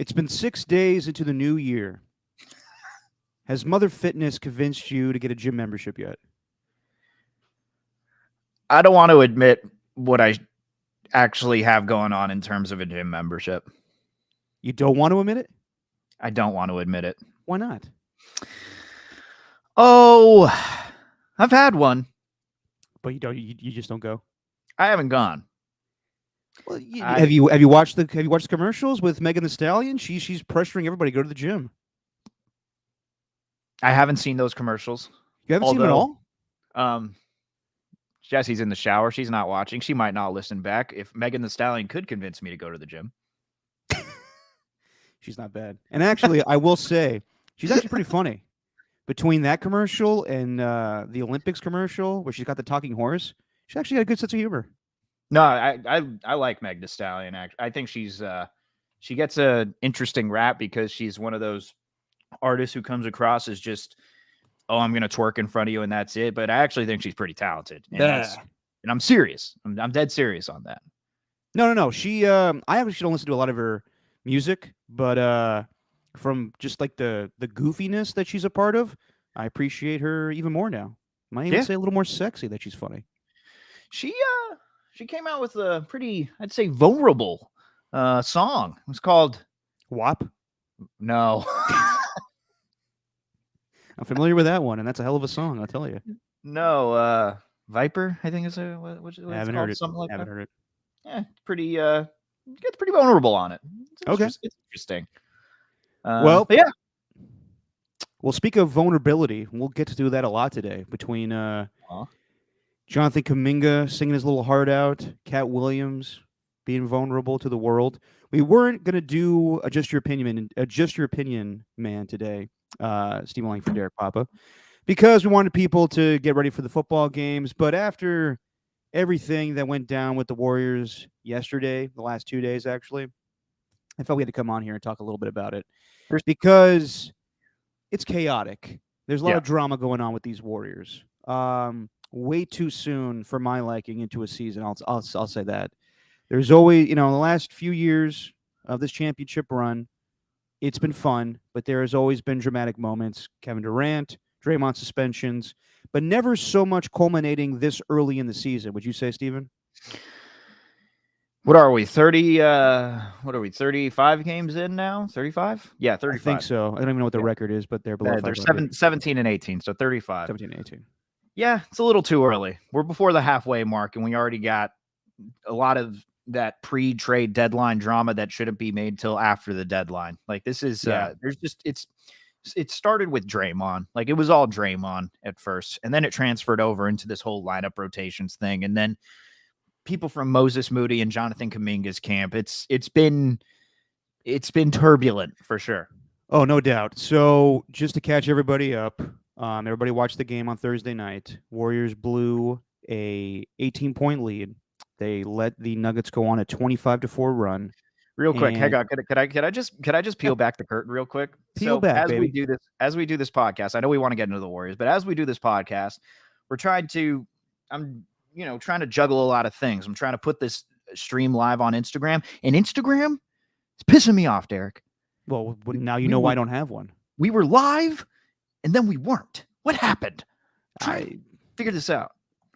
It's been 6 days into the new year. Has Mother Fitness convinced you to get a gym membership yet? I don't want to admit what I actually have going on in terms of a gym membership. You don't want to admit it? I don't want to admit it. Why not? Oh, I've had one. But you don't. You just don't go. I haven't gone. Well, have you watched the commercials with Megan Thee Stallion? She's pressuring everybody to go to the gym. I haven't seen those commercials. You haven't seen them at all? Jesse's in the shower. She's not watching. She might not listen back. If Megan Thee Stallion could convince me to go to the gym. She's not bad. And actually, I will say, she's actually pretty funny. Between that commercial and the Olympics commercial, where she's got the talking horse, she's actually got a good sense of humor. No, I like Meg Thee Stallion. I think she gets an interesting rap because she's one of those artists who comes across as just, oh, I'm gonna twerk in front of you and that's it. But I actually think she's pretty talented. And I'm serious. I'm dead serious on that. No. She I actually don't listen to a lot of her music, but from just like the goofiness that she's a part of, I appreciate her even more now. Might even say a little more sexy that she's funny. She came out with a pretty, I'd say, vulnerable song. It was called WAP. No. I'm familiar with that one, and that's a hell of a song, I'll tell you. No, Viper, I think is what I haven't heard it. Something like haven't heard it. Yeah, it's pretty vulnerable on it. It's interesting. Well, yeah. Well, speak of vulnerability, we'll get to do that a lot today between Jonathan Kuminga singing his little heart out, Katt Williams being vulnerable to the world. We weren't going to do Just Your Opinion Man today, Steve Langford, Derek Papa, because we wanted people to get ready for the football games. But after everything that went down with the Warriors yesterday, the last 2 days actually, I felt we had to come on here and talk a little bit about it because it's chaotic. There's a lot of drama going on with these Warriors. Way too soon for my liking into a season. I'll say that. There's always, in the last few years of this championship run, it's been fun, but there has always been dramatic moments. Kevin Durant, Draymond suspensions, but never so much culminating this early in the season. Would you say, Steven? What are we? 35 games in now? 35? Yeah, 35. I think so. I don't even know what the record is, but they're below 500. They're 17 and 18, so 35. 17 and 18. Yeah, it's a little too early. We're before the halfway mark, and we already got a lot of that pre-trade deadline drama that shouldn't be made till after the deadline. Like this is, it started with Draymond. Like it was all Draymond at first, and then it transferred over into this whole lineup rotations thing, and then people from Moses Moody and Jonathan Kuminga's camp. It's been turbulent for sure. Oh, no doubt. So just to catch everybody up, everybody watched the game on Thursday night. Warriors blew a 18-point lead. They let the Nuggets go on a 25-4 run. Real quick, hang on. Could I just peel back the curtain real quick? Peel back, baby. As we do this podcast, I know we want to get into the Warriors, but as we do this podcast, we're trying to juggle a lot of things. I'm trying to put this stream live on Instagram, and Instagram is pissing me off, Derek. Well, now you know why I don't have one. We were live, and then we weren't. What happened? I figured this out,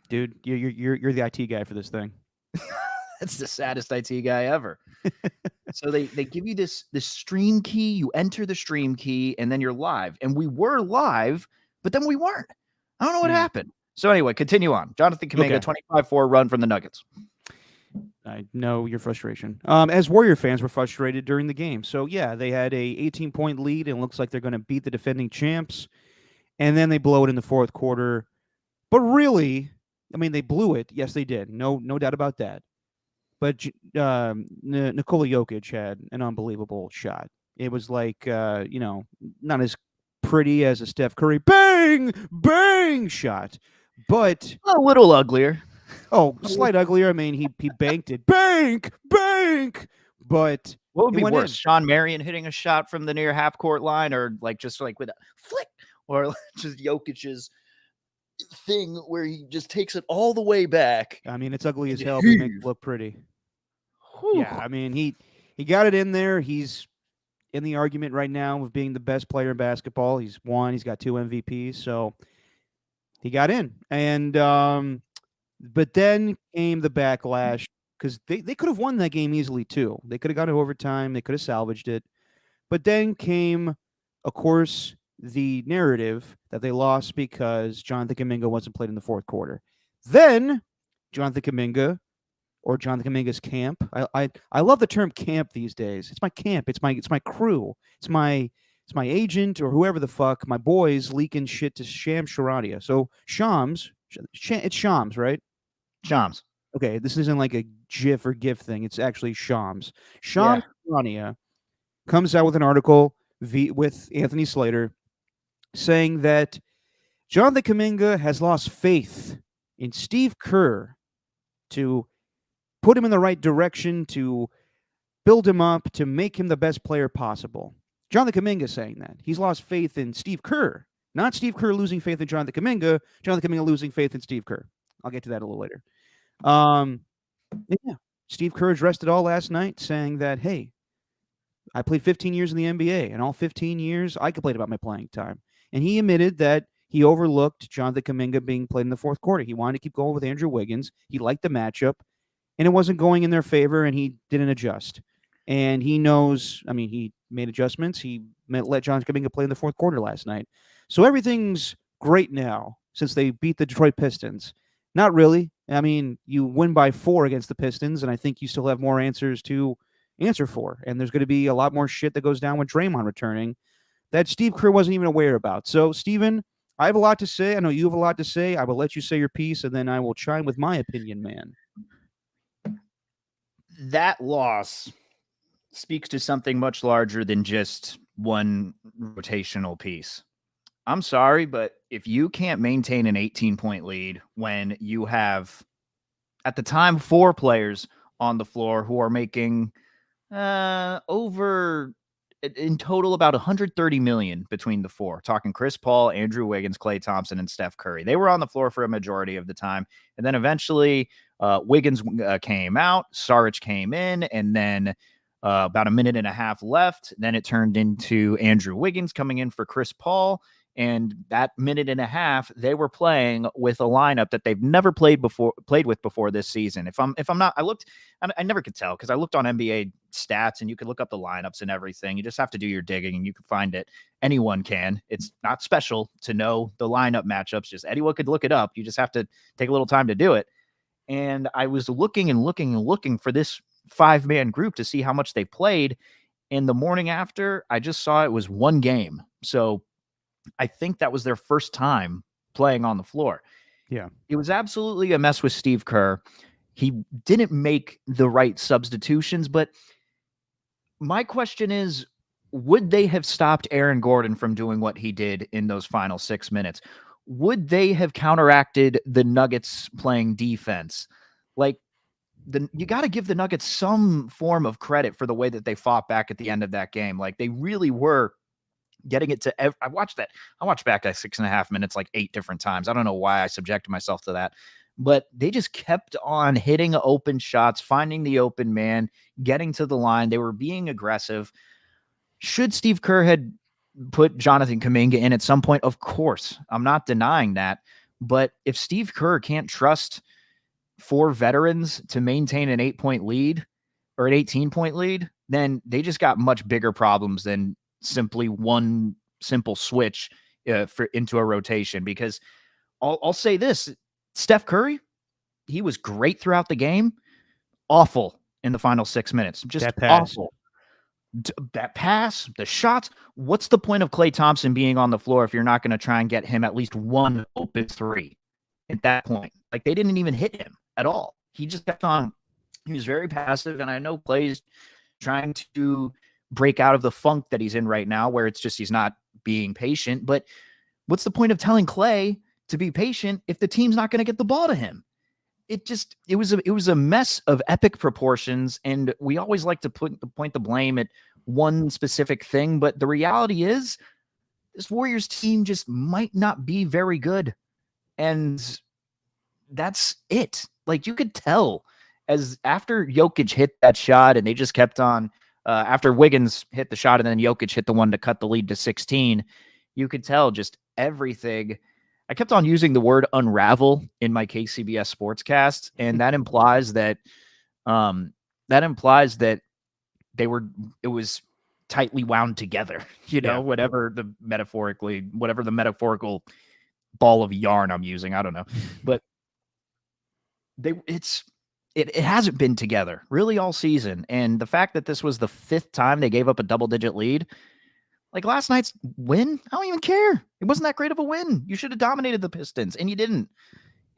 dude. You're the IT guy for this thing. That's the saddest IT guy ever. So they give you this stream key. You enter the stream key, and then you're live. And we were live, but then we weren't. I don't know what happened. So anyway, continue on. Jonathan Kuminga, 25-4 run from the Nuggets. I know your frustration. As Warrior fans, were frustrated during the game. So, yeah, they had a 18-point lead, and it looks like they're going to beat the defending champs. And then they blow it in the fourth quarter. But really, I mean, they blew it. Yes, they did. No doubt about that. But Nikola Jokic had an unbelievable shot. It was like, not as pretty as a Steph Curry bang, bang shot, but a little uglier. Oh, slight uglier. I mean, he banked it. Bank. But what would be worse? Sean Marion hitting a shot from the near half court line, or just with a flick, or just Jokic's thing where he just takes it all the way back. I mean, it's ugly as hell, but it makes it look pretty. Whew. Yeah, I mean, he got it in there. He's in the argument right now of being the best player in basketball. He's won. He's got 2 MVPs, so he got in. And but then came the backlash because they could have won that game easily too. They could have gone to overtime. They could have salvaged it. But then came, of course, the narrative that they lost because Jonathan Kuminga wasn't played in the fourth quarter. Then Jonathan Kuminga, or Jonathan Kuminga's camp. I love the term camp these days. It's my camp. It's my crew. It's my agent or whoever the fuck. My boys leaking shit to Shams Charania. So Shams, it's Shams, right? Shams. Okay, this isn't like a GIF or GIF thing. It's actually Shams. Shams Charania comes out with an article with Anthony Slater saying that Jonathan Kuminga has lost faith in Steve Kerr to put him in the right direction, to build him up, to make him the best player possible. Jonathan Kuminga saying that. He's lost faith in Steve Kerr. Not Steve Kerr losing faith in Jonathan Kuminga. Jonathan Kuminga losing faith in Steve Kerr. I'll get to that a little later. Yeah. Steve Kerr addressed it all last night, saying that, hey, I played 15 years in the NBA, and all 15 years, I complained about my playing time. And he admitted that he overlooked Jonathan Kuminga being played in the fourth quarter. He wanted to keep going with Andrew Wiggins. He liked the matchup, and it wasn't going in their favor, and he didn't adjust. And he knows, I mean, he made adjustments. He let Jonathan Kuminga play in the fourth quarter last night. So everything's great now since they beat the Detroit Pistons. Not really. I mean, you win by 4 against the Pistons, and I think you still have more answers to answer for. And there's going to be a lot more shit that goes down with Draymond returning that Steve Kerr wasn't even aware about. So, Steven, I have a lot to say. I know you have a lot to say. I will let you say your piece, and then I will chime with my opinion, man. That loss speaks to something much larger than just one rotational piece. I'm sorry, but if you can't maintain an 18-point lead when you have, at the time, 4 players on the floor who are making over, in total, about $130 million between the 4, talking Chris Paul, Andrew Wiggins, Klay Thompson, and Steph Curry. They were on the floor for a majority of the time. And then eventually Wiggins came out, Saric came in, and then about a minute and a half left. Then it turned into Andrew Wiggins coming in for Chris Paul. And that minute and a half, they were playing with a lineup that they've never played with before this season. If I'm not, I never could tell because I looked on NBA stats and you could look up the lineups and everything. You just have to do your digging and you can find it. Anyone can. It's not special to know the lineup matchups. Just anyone could look it up. You just have to take a little time to do it. And I was looking for this 5-man group to see how much they played. And the morning after, I just saw it was 1 game. So I think that was their first time playing on the floor. Yeah. It was absolutely a mess with Steve Kerr. He didn't make the right substitutions, but my question is, would they have stopped Aaron Gordon from doing what he did in those final 6 minutes? Would they have counteracted the Nuggets playing defense? Like, you got to give the Nuggets some form of credit for the way that they fought back at the end of that game. Like, they really were getting it to I watched back that 6.5 minutes like 8 different times. I don't know why I subjected myself to that, but they just kept on hitting open shots, finding the open man, getting to the line. They were being aggressive. Should Steve Kerr had put Jonathan Kuminga in at some point? Of course, I'm not denying that. But if Steve Kerr can't trust 4 veterans to maintain an 8-point lead or an 18-point lead, then they just got much bigger problems than simply one simple switch into a rotation. Because I'll say this, Steph Curry, he was great throughout the game, awful in the final 6 minutes, just awful. That pass, the shots. What's the point of Klay Thompson being on the floor if you're not going to try and get him at least 1 open 3 at that point? Like, they didn't even hit him at all. He just kept on. He was very passive, and I know Klay's trying to break out of the funk that he's in right now, where it's just he's not being patient. But what's the point of telling Klay to be patient if the team's not going to get the ball to him? It was a mess of epic proportions, and we always like to point the blame at one specific thing, but the reality is this Warriors team just might not be very good, and that's it. Like, you could tell as after Jokic hit that shot and they just kept on after Wiggins hit the shot and then Jokic hit the one to cut the lead to 16, you could tell just everything. I kept on using the word unravel in my KCBS sportscast, and that implies that it was tightly wound together, whatever the metaphorical ball of yarn I'm using. I don't know, but it hasn't been together really all season. And the fact that this was the 5th time they gave up a double-digit lead, like last night's win, I don't even care. It wasn't that great of a win. You should have dominated the Pistons, and you didn't.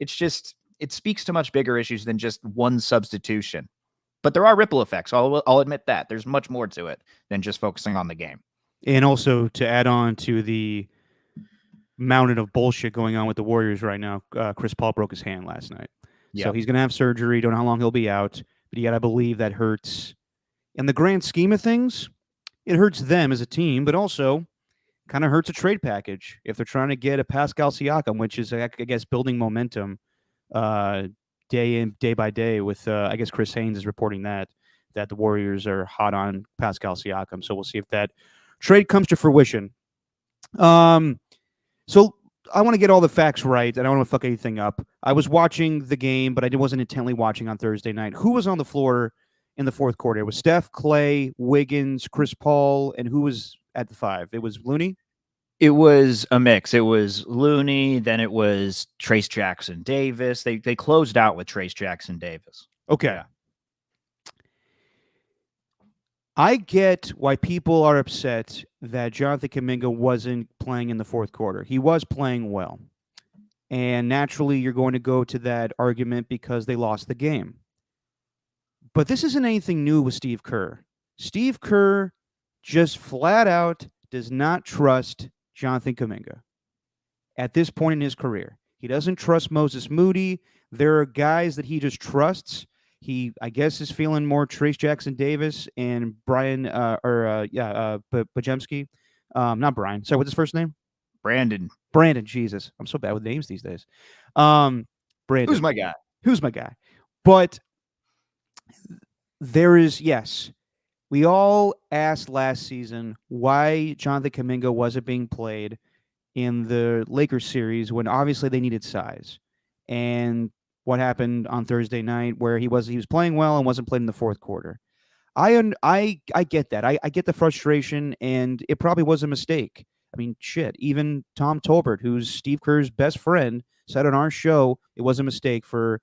It's just, it speaks to much bigger issues than just one substitution. But there are ripple effects. I'll admit that. There's much more to it than just focusing on the game. And also to add on to the mountain of bullshit going on with the Warriors right now, Chris Paul broke his hand last night. Yep. So he's going to have surgery. Don't know how long he'll be out. But you got to believe that hurts. In the grand scheme of things, it hurts them as a team, but also kind of hurts a trade package if they're trying to get a Pascal Siakam, which is, I guess, building momentum day by day with, I guess Chris Haynes is reporting that the Warriors are hot on Pascal Siakam. So we'll see if that trade comes to fruition. So I want to get all the facts right. I don't want to fuck anything up. I was watching the game, but I wasn't intently watching on Thursday night. Who was on the floor in the fourth quarter? It was Steph, Clay, Wiggins, Chris Paul, and who was at the 5? It was Looney? It was a mix. It was Looney, then it was Trace Jackson Davis. They closed out with Trace Jackson Davis. Okay. Yeah. I get why people are upset that Jonathan Kuminga wasn't playing in the fourth quarter. He was playing well. And naturally, you're going to go to that argument because they lost the game. But this isn't anything new with Steve Kerr. Steve Kerr just flat out does not trust Jonathan Kuminga at this point in his career. He doesn't trust Moses Moody. There are guys that he just trusts. He, I guess, is feeling more Trace Jackson Davis and Brian, Bajemski. Not Brian. Sorry, what's his first name? Brandon. Jesus. I'm so bad with names these days. Brandon. Who's my guy? But there is, yes, we all asked last season why Jonathan Kuminga wasn't being played in the Lakers series when obviously they needed size. And what happened on Thursday night where he was playing well and wasn't played in the fourth quarter. I get that. I get the frustration, and it probably was a mistake. I mean, shit, even Tom Tolbert, who's Steve Kerr's best friend, said on our show it was a mistake for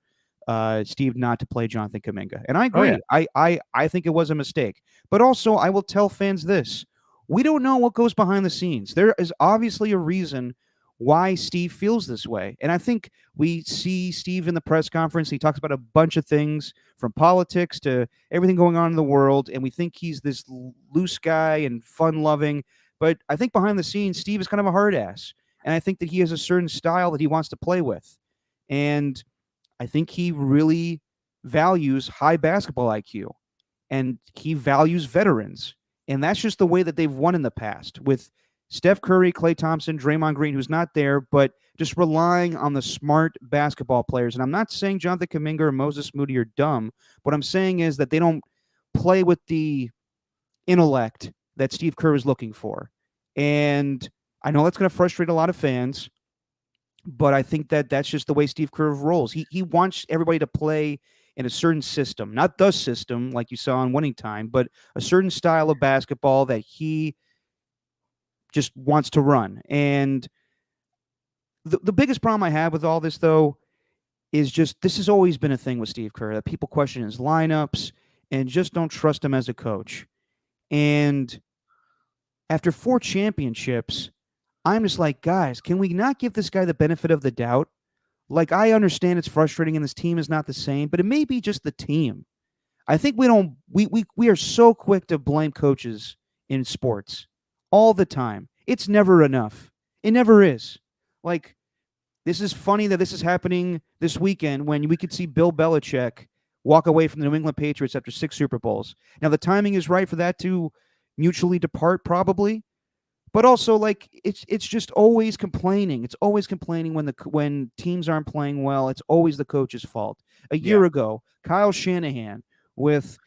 Steve not to play Jonathan Kuminga. And I agree. Oh, yeah. I think it was a mistake. But also, I will tell fans this. We don't know what goes behind the scenes. There is obviously a reason why Steve feels this way. And I think we see Steve in the press conference. He talks about a bunch of things from politics to everything going on in the world. And we think he's this loose guy and fun-loving. But I think behind the scenes, Steve is kind of a hard ass. And I think that he has a certain style that he wants to play with. And I think he really values high basketball IQ. And he values veterans. And that's just the way that they've won in the past with Steph Curry, Klay Thompson, Draymond Green, who's not there, but just relying on the smart basketball players. And I'm not saying Jonathan Kuminga or Moses Moody are dumb. What I'm saying is that they don't play with the intellect that Steve Kerr is looking for. And I know that's going to frustrate a lot of fans, but I think that that's just the way Steve Kerr rolls. He wants everybody to play in a certain system, not the system like you saw in Winning Time, but a certain style of basketball that he just wants to run. And the biggest problem I have with all this, though, is just this has always been a thing with Steve Kerr, that people question his lineups and just don't trust him as a coach. And after 4 championships, I'm just like, guys, can we not give this guy the benefit of the doubt? Like, I understand it's frustrating and this team is not the same, but it may be just the team. I think we are so quick to blame coaches in sports all the time. It's never enough. It never is. Like, this is funny that this is happening this weekend when we could see Bill Belichick walk away from the New England Patriots after 6 Super Bowls. Now, the timing is right for that to mutually depart, probably. But also, like, it's just always complaining. It's always complaining when teams aren't playing well. It's always the coach's fault. A year ago, Kyle Shanahan with,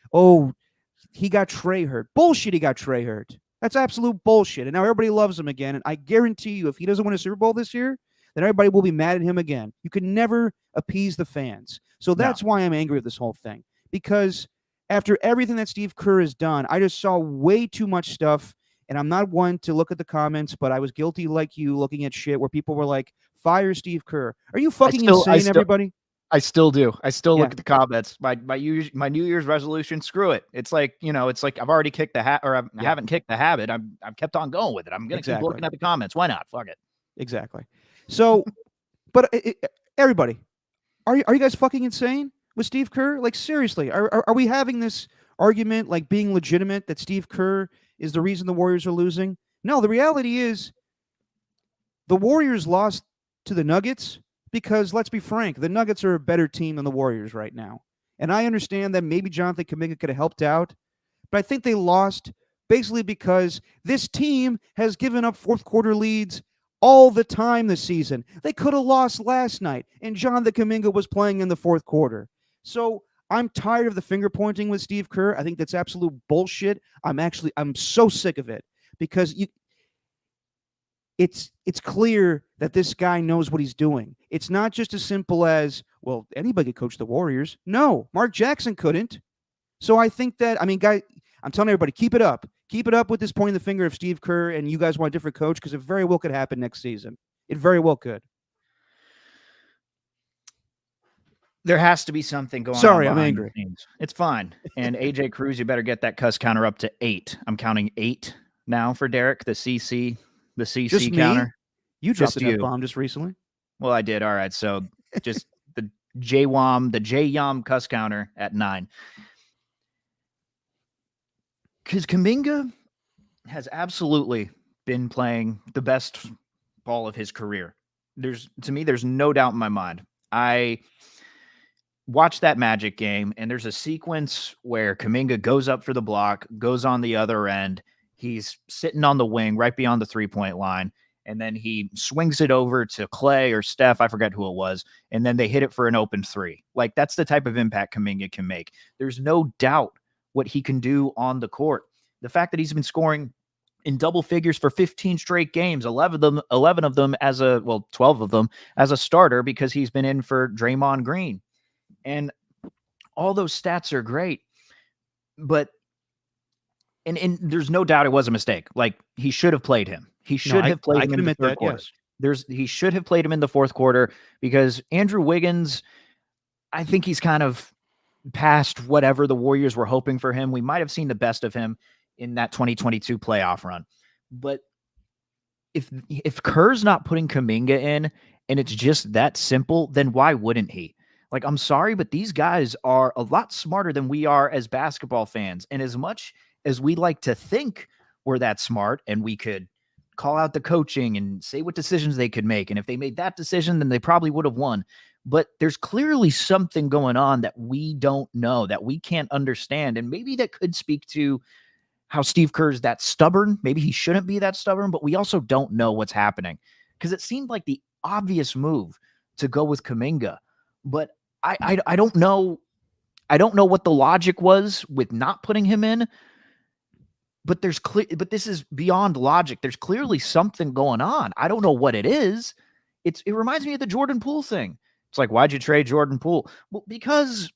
he got Trey hurt. Bullshit, he got Trey hurt. That's absolute bullshit. And now everybody loves him again. And I guarantee you, if he doesn't win a Super Bowl this year, then everybody will be mad at him again. You can never appease the fans. So that's why I'm angry with this whole thing. Because after everything that Steve Kerr has done, I just saw way too much stuff. And I'm not one to look at the comments, but I was guilty like you looking at shit where people were like, fire Steve Kerr. Are you fucking insane, everybody? I still do. I still look at the comments. My New Year's resolution, screw it. It's like, I've already kicked the hat, or I haven't kicked the habit. I've kept on going with it. I'm going to keep looking at the comments. Why not? Fuck it. Exactly. So, but everybody, are you guys fucking insane with Steve Kerr? Like, seriously, are we having this argument like being legitimate that Steve Kerr is the reason the Warriors are losing? No, the reality is the Warriors lost to the Nuggets because, let's be frank, the Nuggets are a better team than the Warriors right now. And I understand that maybe Jonathan Kuminga could have helped out, but I think they lost basically because this team has given up fourth quarter leads all the time this season. They could have lost last night, and Jonathan Kuminga was playing in the fourth quarter. So I'm tired of the finger pointing with Steve Kerr. I think that's absolute bullshit. I'm so sick of it because it's clear that this guy knows what he's doing. It's not just as simple as, well, anybody could coach the Warriors. No, Mark Jackson couldn't. So I think that, guys, I'm telling everybody, keep it up. Keep it up with this pointing the finger of Steve Kerr, and you guys want a different coach, because it very well could happen next season. It very well could. There has to be something going on. Sorry, I'm angry. It's fine. And AJ Cruz, you better get that cuss counter up to 8. I'm counting 8 now for Derek, the CC just counter. Me? You dropped an F-bomb just recently. Well, I did. All right. So just the JYOM cuss counter at 9. Because Kuminga has absolutely been playing the best ball of his career. There's no doubt in my mind. I watched that Magic game, and there's a sequence where Kuminga goes up for the block, goes on the other end. He's sitting on the wing right beyond the three-point line, and then he swings it over to Clay or Steph, I forget who it was, and then they hit it for an open 3. Like, that's the type of impact Kuminga can make. There's no doubt what he can do on the court. The fact that he's been scoring in double figures for 15 straight games, 11 of them 12 of them as a starter, because he's been in for Draymond Green. And all those stats are great, but and there's no doubt it was a mistake. Like, he should have played him. He should have played him in the third quarter. Yes. He should have played him in the fourth quarter, because Andrew Wiggins, I think he's kind of past whatever the Warriors were hoping for him. We might have seen the best of him in that 2022 playoff run. But if Kerr's not putting Kuminga in, and it's just that simple, then why wouldn't he? Like, I'm sorry, but these guys are a lot smarter than we are as basketball fans. And as much as we like to think we're that smart and we could call out the coaching and say what decisions they could make, and if they made that decision, then they probably would have won. But there's clearly something going on that we don't know, that we can't understand. And maybe that could speak to how Steve Kerr is that stubborn. Maybe he shouldn't be that stubborn, but we also don't know what's happening, because it seemed like the obvious move to go with Kuminga. But I don't know. I don't know what the logic was with not putting him in. But this is beyond logic. There's clearly something going on. I don't know what it is. It reminds me of the Jordan Poole thing. It's like, why'd you trade Jordan Poole? Well, because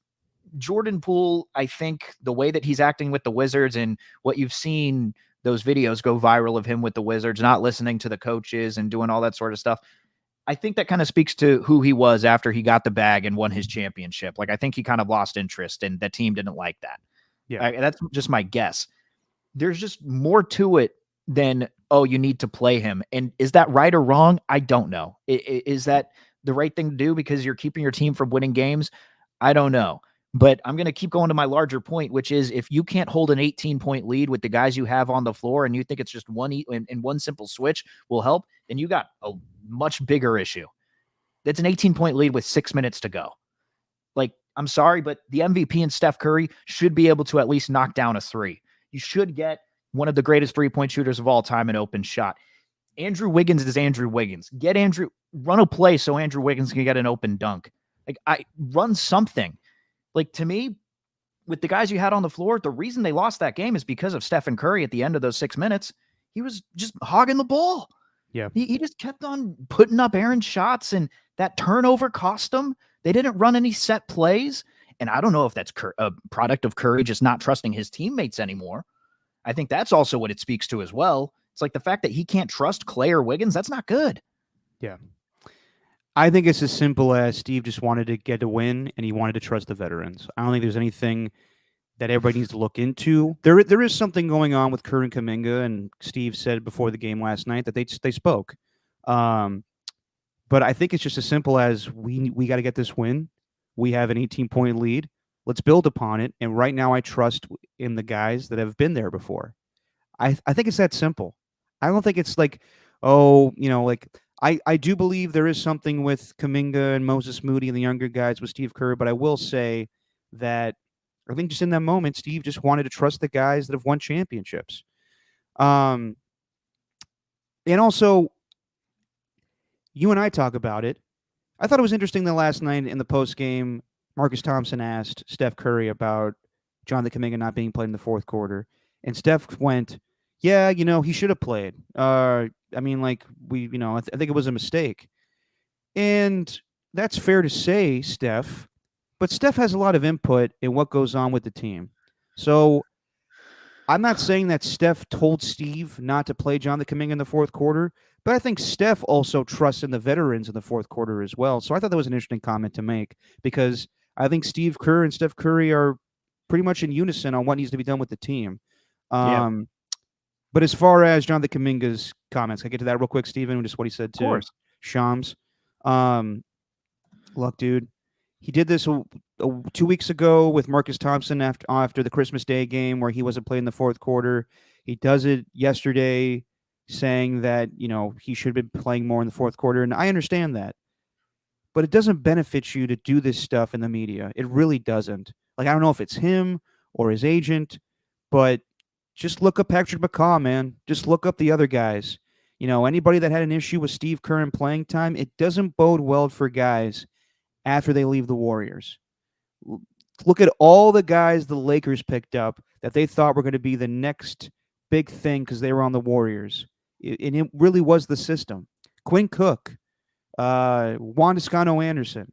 Jordan Poole, I think the way that he's acting with the Wizards, and what you've seen those videos go viral of him with the Wizards, not listening to the coaches and doing all that sort of stuff, I think that kind of speaks to who he was after he got the bag and won his championship. Like, I think he kind of lost interest, and the team didn't like that. Yeah, that's just my guess. There's just more to it than, oh, you need to play him. And is that right or wrong? I don't know. Is that the right thing to do because you're keeping your team from winning games? I don't know. But I'm going to keep going to my larger point, which is, if you can't hold an 18-point lead with the guys you have on the floor, and you think it's just one simple switch will help, then you got a much bigger issue. That's an 18-point lead with 6 minutes to go. Like, I'm sorry, but the MVP and Steph Curry should be able to at least knock down a 3. You should get one of the greatest three-point shooters of all time an open shot. Andrew Wiggins is Andrew Wiggins. Run a play so Andrew Wiggins can get an open dunk. Like, run something. Like, to me, with the guys you had on the floor, the reason they lost that game is because of Stephen Curry at the end of those 6 minutes. He was just hogging the ball. Yeah. He just kept on putting up errant shots, and that turnover cost them. They didn't run any set plays. And I don't know if that's a product of Curry just not trusting his teammates anymore. I think that's also what it speaks to as well. It's like the fact that he can't trust Clay or Wiggins. That's not good. Yeah. I think it's as simple as Steve just wanted to get a win, and he wanted to trust the veterans. I don't think there's anything that everybody needs to look into. There is something going on with Curry and Kuminga, and Steve said before the game last night that they spoke. But I think it's just as simple as we got to get this win. We have an 18-point lead. Let's build upon it. And right now I trust in the guys that have been there before. I think it's that simple. I don't think it's like, I do believe there is something with Kuminga and Moses Moody and the younger guys with Steve Kerr, but I will say that I think just in that moment, Steve just wanted to trust the guys that have won championships. And also, you and I talk about it. I thought it was interesting that last night in the postgame, Marcus Thompson asked Steph Curry about Jonathan Kuminga not being played in the fourth quarter. And Steph went, yeah, he should have played. I think it was a mistake. And that's fair to say, Steph. But Steph has a lot of input in what goes on with the team. So I'm not saying that Steph told Steve not to play Jonathan Kuminga in the fourth quarter, but I think Steph also trusts in the veterans in the fourth quarter as well. So I thought that was an interesting comment to make because I think Steve Kerr and Steph Curry are pretty much in unison on what needs to be done with the team. But as far as Jonathan Kuminga's comments, can I get to that real quick, Steven? Just what he said to Shams. Look, dude, he did this 2 weeks ago with Marcus Thompson after the Christmas Day game where he wasn't playing the fourth quarter. He does it yesterday saying that, he should have been playing more in the fourth quarter. And I understand that. But it doesn't benefit you to do this stuff in the media. It really doesn't. Like, I don't know if it's him or his agent, but just look up Patrick McCaw, man. Just look up the other guys. Anybody that had an issue with Steve Kerr in playing time, it doesn't bode well for guys after they leave the Warriors. Look at all the guys the Lakers picked up that they thought were going to be the next big thing because they were on the Warriors. And it really was the system. Quinn Cook, Juan Toscano-Anderson.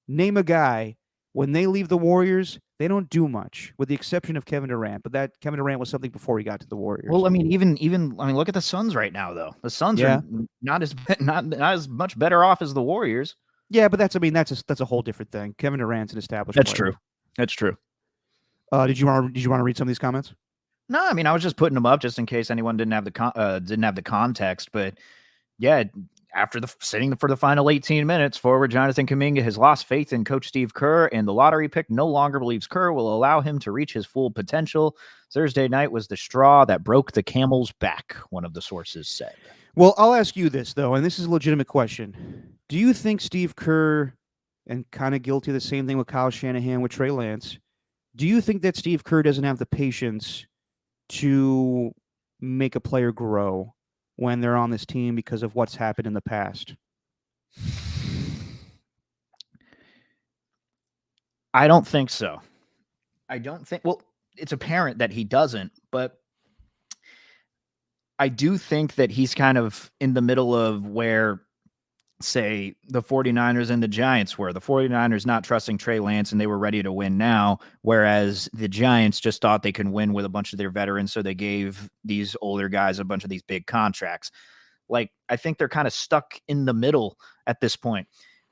Name a guy. When they leave the Warriors, they don't do much, with the exception of Kevin Durant. But that Kevin Durant was something before he got to the Warriors. Well, even look at the Suns right now, though. The Suns are not as much better off as the Warriors. Yeah, but that's a whole different thing. Kevin Durant's an established player. That's true. Did you want to read some of these comments? No, I was just putting them up just in case anyone didn't have the context. But yeah, after sitting for the final 18 minutes, forward Jonathan Kuminga has lost faith in Coach Steve Kerr, and the lottery pick no longer believes Kerr will allow him to reach his full potential. Thursday night was the straw that broke the camel's back, one of the sources said. Well, I'll ask you this, though, and this is a legitimate question. Do you think Steve Kerr, and kind of guilty of the same thing with Kyle Shanahan with Trey Lance, do you think that Steve Kerr doesn't have the patience to make a player grow when they're on this team because of what's happened in the past? I don't think so. Well, it's apparent that he doesn't, but I do think that he's kind of in the middle of where, say, the 49ers and the Giants were. The 49ers not trusting Trey Lance, and they were ready to win now, whereas the Giants just thought they could win with a bunch of their veterans, so they gave these older guys a bunch of these big contracts. Like, I think they're kind of stuck in the middle at this point.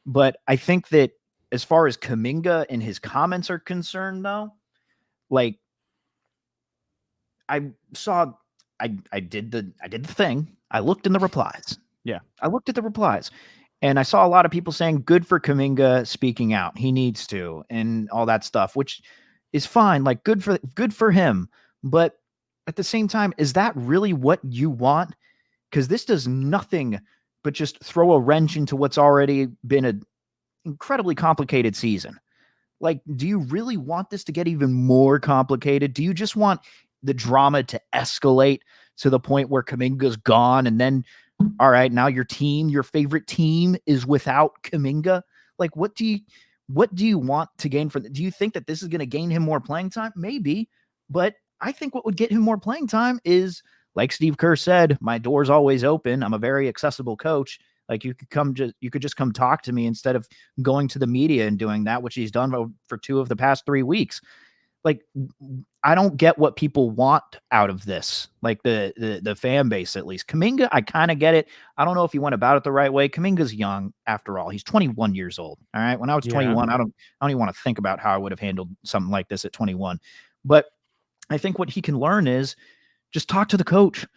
But I think that as far as Kuminga and his comments are concerned, though, like, I did the thing. I looked in the replies. Yeah. I looked at the replies, and I saw a lot of people saying good for Kuminga speaking out. He needs to, and all that stuff, which is fine. Like, good for him. But at the same time, is that really what you want? Because this does nothing but just throw a wrench into what's already been an incredibly complicated season. Like, do you really want this to get even more complicated? Do you just want the drama to escalate to the point where Kuminga's gone, and then, all right, now your favorite team is without Kuminga? Like, what do what do you want to gain from it? Do you think that this is going to gain him more playing time? Maybe, but I think what would get him more playing time is, like Steve Kerr said, my door's always open. I'm a very accessible coach. Like you could just come talk to me instead of going to the media and doing that, which he's done for 2 of the past 3 weeks. Like, I don't get what people want out of this. Like the fan base, at least. Kuminga, I kind of get it. I don't know if he went about it the right way. Kuminga's young after all. He's 21 years old. All right. When I was 21, I don't even want to think about how I would have handled something like this at 21. But I think what he can learn is just talk to the coach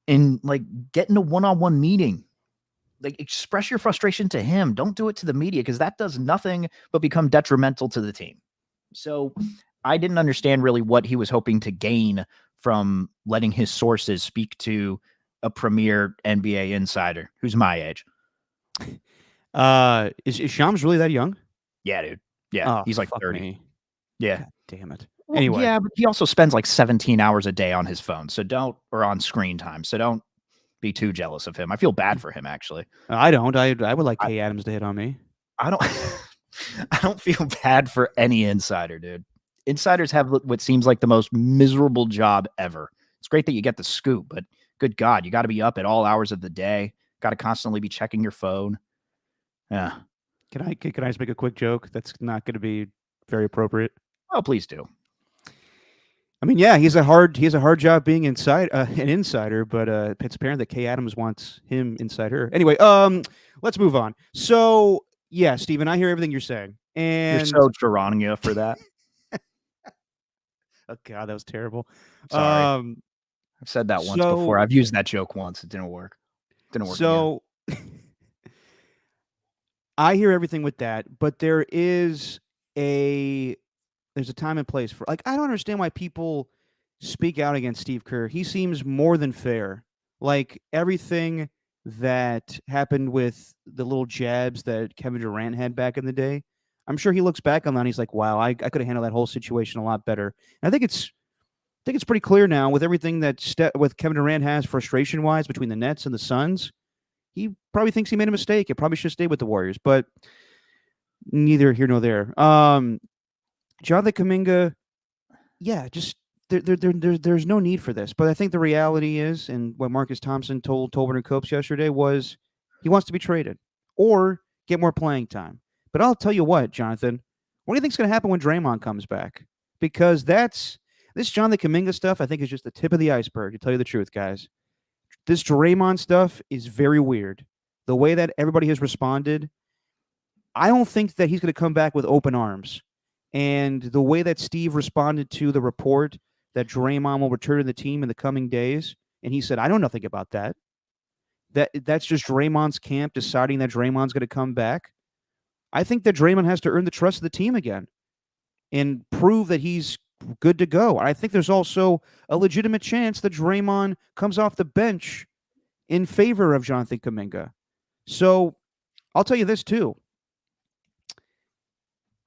and like get in a one-on-one meeting. Like express your frustration to him. Don't do it to the media, because that does nothing but become detrimental to the team. So I didn't understand really what he was hoping to gain from letting his sources speak to a premier NBA insider who's my age. Is Shams really that young? Yeah, dude. Yeah, he's like 30. Me. Yeah. God damn it. Well, anyway. Yeah, but he also spends like 17 hours a day on his phone. Or on screen time. So don't be too jealous of him. I feel bad for him, actually. I don't. I would like Kay Adams to hit on me. I don't feel bad for any insider, dude. Insiders have what seems like the most miserable job ever. It's great that you get the scoop, but good God, you got to be up at all hours of the day. Got to constantly be checking your phone. Yeah. Can I just make a quick joke that's not going to be very appropriate? Oh, please do. I mean, yeah, he has a hard job being an insider, but it's apparent that Kay Adams wants him inside her. Anyway, let's move on. So, yeah, Steven, I hear everything you're saying. And you're so Geronimo for that. Oh God, that was terrible. Sorry. I've said that once before. I've used that joke once. It didn't work. So I hear everything with that, but there's a time and place for, like, I don't understand why people speak out against Steve Kerr. He seems more than fair. Like everything that happened with the little jabs that Kevin Durant had back in the day, I'm sure he looks back on that and he's like, wow, I could have handled that whole situation a lot better. And I think it's pretty clear now with everything that with Kevin Durant has frustration-wise between the Nets and the Suns. He probably thinks he made a mistake. It probably should stay with the Warriors, but neither here nor there. Jonathan Kuminga, yeah, just there's no need for this. But I think the reality is, and what Marcus Thompson told Tolbert and Copes yesterday was, he wants to be traded or get more playing time. But I'll tell you what, Jonathan, what do you think's going to happen when Draymond comes back? Because this Jonathan Kuminga stuff, I think, is just the tip of the iceberg, to tell you the truth, guys. This Draymond stuff is very weird. The way that everybody has responded, I don't think that he's going to come back with open arms. And the way that Steve responded to the report that Draymond will return to the team in the coming days, and he said, I know nothing about that. That's just Draymond's camp deciding that Draymond's going to come back. I think that Draymond has to earn the trust of the team again and prove that he's good to go. I think there's also a legitimate chance that Draymond comes off the bench in favor of Jonathan Kuminga. So I'll tell you this too.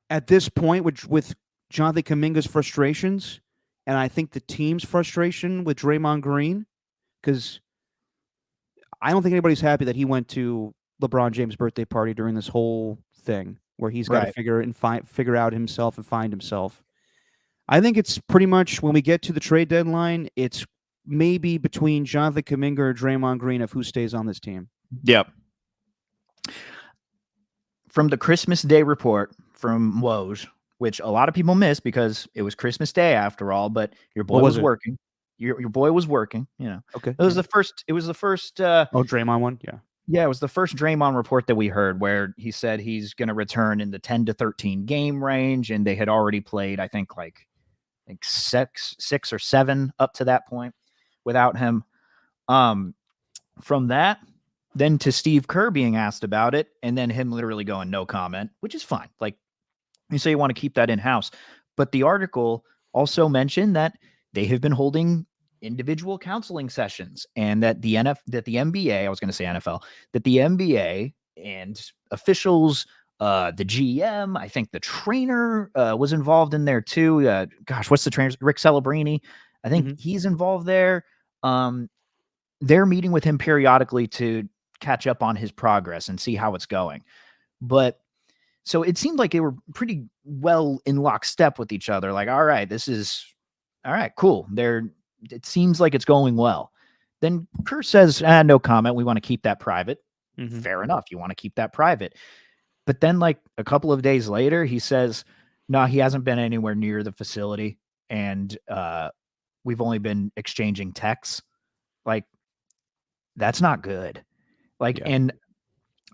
At this point, with Jonathan Kuminga's frustrations, and I think the team's frustration with Draymond Green, because I don't think anybody's happy that he went to LeBron James' birthday party during this whole thing where he's got to figure out himself and find himself. I think it's pretty much when we get to the trade deadline, it's maybe between Jonathan Kuminga or Draymond Green of who stays on this team. Yep. From the Christmas Day report from Woj, which a lot of people missed because it was Christmas Day after all, but your boy was working. Your boy was working, you know. Okay. It was the first Draymond one, yeah. Yeah, it was the first Draymond report that we heard where he said he's going to return in the 10 to 13 game range, and they had already played, I think 6 or 7 up to that point without him. From that, then to Steve Kerr being asked about it, and then him literally going no comment, which is fine. Like, you say you want to keep that in-house. But the article also mentioned that they have been holding individual counseling sessions, and that the NBA, I was going to say NFL, that the NBA and officials, the GM, I think the trainer was involved in there too. What's the trainer? Rick Celebrini. I think he's involved there. They're meeting with him periodically to catch up on his progress and see how it's going. But So it seemed like they were pretty well in lockstep with each other. Like, all right, this is all right, cool. It seems like it's going well. Then Kerr says, no comment. We want to keep that private. Mm-hmm. Fair enough. You want to keep that private. But then like a couple of days later, he says, no, he hasn't been anywhere near the facility. And we've only been exchanging texts. Like, that's not good. Like, and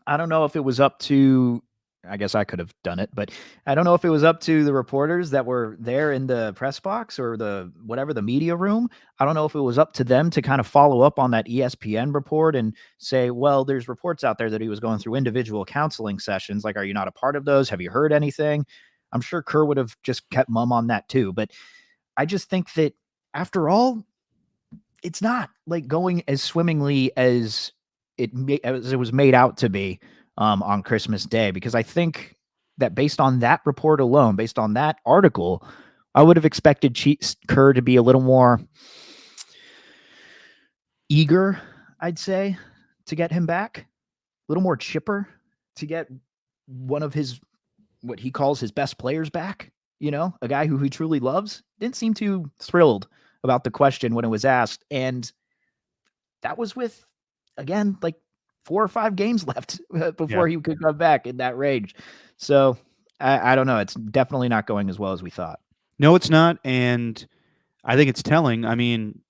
I don't know if it was up to, I guess I could have done it, but I don't know if it was up to the reporters that were there in the press box or the media room. I don't know if it was up to them to kind of follow up on that ESPN report and say, well, there's reports out there that he was going through individual counseling sessions. Like, are you not a part of those? Have you heard anything? I'm sure Kerr would have just kept mum on that too. But I just think that after all, it's not like going as swimmingly as it was made out to be on Christmas Day, because I think that based on that report alone, based on that article, I would have expected Kerr to be a little more eager, I'd say, to get him back, a little more chipper to get one of his, what he calls his best players back, a guy who he truly loves. Didn't seem too thrilled about the question when it was asked. And that was with, again, like 4 or 5 games left before he could come back in that range. So I don't know. It's definitely not going as well as we thought. No, it's not. And I think it's telling. I mean,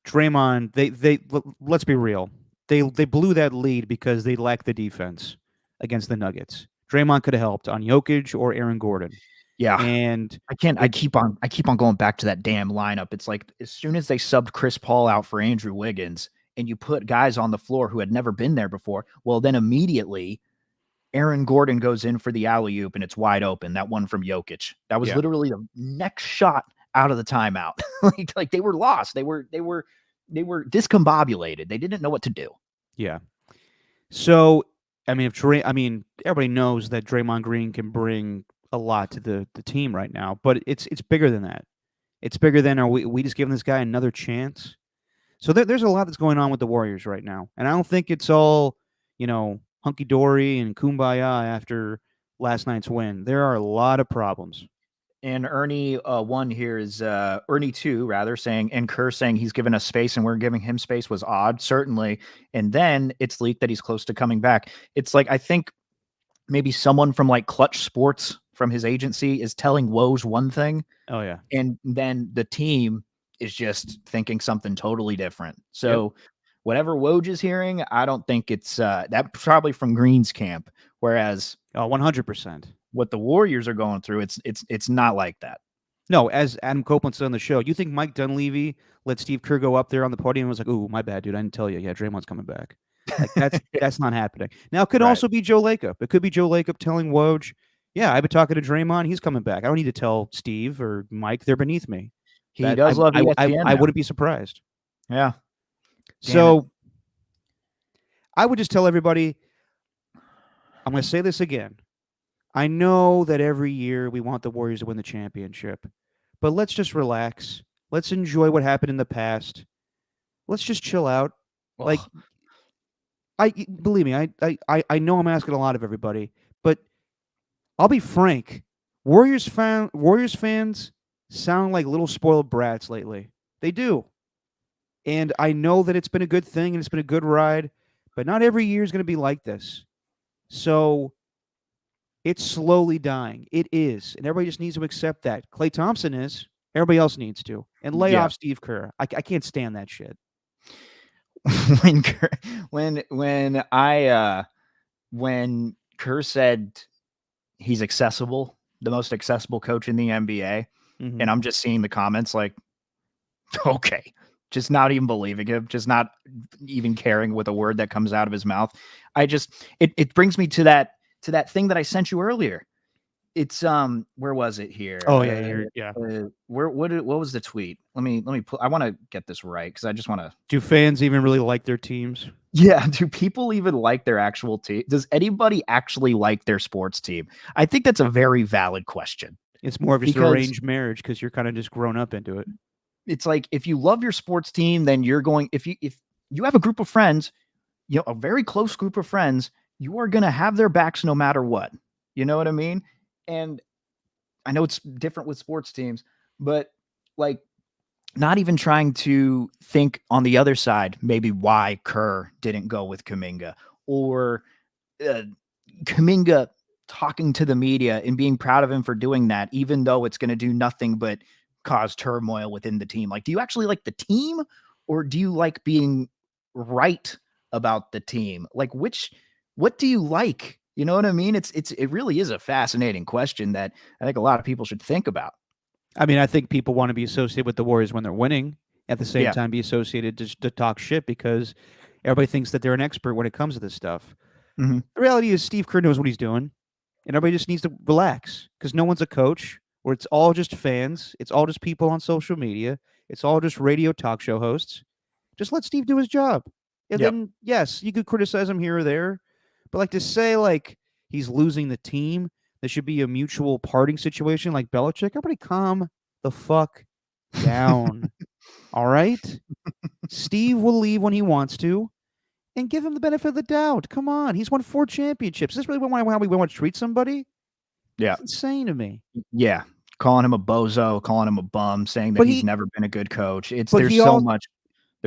Draymond, they let's be real. They blew that lead because they lacked the defense against the Nuggets. Draymond could have helped on Jokic or Aaron Gordon. Yeah. And I keep on going back to that damn lineup. It's like, as soon as they subbed Chris Paul out for Andrew Wiggins, and you put guys on the floor who had never been there before, well, then immediately Aaron Gordon goes in for the alley-oop and it's wide open. That one from Jokic. That was literally the next shot out of the timeout. like they were lost. They were discombobulated. They didn't know what to do. Yeah. So, I mean, everybody knows that Draymond Green can bring a lot to the team right now, but it's bigger than that. It's bigger than, are we just giving this guy another chance? So there's a lot that's going on with the Warriors right now. And I don't think it's all, hunky-dory and kumbaya after last night's win. There are a lot of problems. And Ernie one here is Ernie 2 rather saying, and Kerr saying he's given us space and we're giving him space was odd, certainly. And then it's leaked that he's close to coming back. It's like, I think maybe someone from like Clutch Sports from his agency is telling Woj one thing. Oh yeah. And then the team is just thinking something totally different. So whatever Woj is hearing, I don't think it's that's probably from Green's camp. Whereas 100%. What the Warriors are going through, it's not like that. No, as Adam Copeland said on the show, you think Mike Dunleavy let Steve Kerr go up there on the podium and was like, "Ooh, my bad, dude. I didn't tell you. Yeah, Draymond's coming back." Like that's not happening. Now it could also be Joe Lacob. It could be Joe Lacob telling Woj, "Yeah, I've been talking to Draymond. He's coming back. I don't need to tell Steve or Mike. They're beneath me." He does love ESPN. I wouldn't be surprised. Yeah. So I would just tell everybody, I'm going to say this again. I know that every year we want the Warriors to win the championship, but let's just relax. Let's enjoy what happened in the past. Let's just chill out. Like, believe me, I know I'm asking a lot of everybody, but I'll be frank. Warriors fans sound like little spoiled brats lately. They do. And I know that it's been a good thing and it's been a good ride, but not every year is going to be like this. So it's slowly dying. It is. And everybody just needs to accept that. Klay Thompson is. Everybody else needs to. And lay off Steve Kerr. I can't stand that shit. When Kerr said he's accessible, the most accessible coach in the NBA, and I'm just seeing the comments like, okay, just not even believing him, just not even caring with a word that comes out of his mouth. It brings me to that thing that I sent you earlier. It's where was it here? Oh yeah. What was the tweet? Let me pull. I want to get this right because I just want to. Do fans even really like their teams? Yeah. Do people even like their actual team? Does anybody actually like their sports team? I think that's a very valid question. It's more of just an arranged marriage because you're kind of just grown up into it. It's like, if you love your sports team, then you're going. If you have a group of friends, a very close group of friends, you are going to have their backs no matter what. You know what I mean? And I know it's different with sports teams, but like not even trying to think on the other side, maybe why Kerr didn't go with Kuminga, or uh, Kuminga talking to the media and being proud of him for doing that, even though it's going to do nothing but cause turmoil within the team. Like, do you actually like the team, or do you like being right about the team? Like, what do you like? You know what I mean? It really is a fascinating question that I think a lot of people should think about. I mean, I think people want to be associated with the Warriors when they're winning. At the same time, be associated to talk shit because everybody thinks that they're an expert when it comes to this stuff. Mm-hmm. The reality is Steve Kerr knows what he's doing, and everybody just needs to relax because no one's a coach, or it's all just fans. It's all just people on social media. It's all just radio talk show hosts. Just let Steve do his job. And then, yes, you could criticize him here or there, but like to say like he's losing the team, there should be a mutual parting situation like Belichick. Everybody calm the fuck down. All right? Steve will leave when he wants to and give him the benefit of the doubt. Come on. He's won 4 championships. Is this really how we want to treat somebody? Yeah. It's insane to me. Yeah. Calling him a bozo, calling him a bum, saying that he's never been a good coach. There's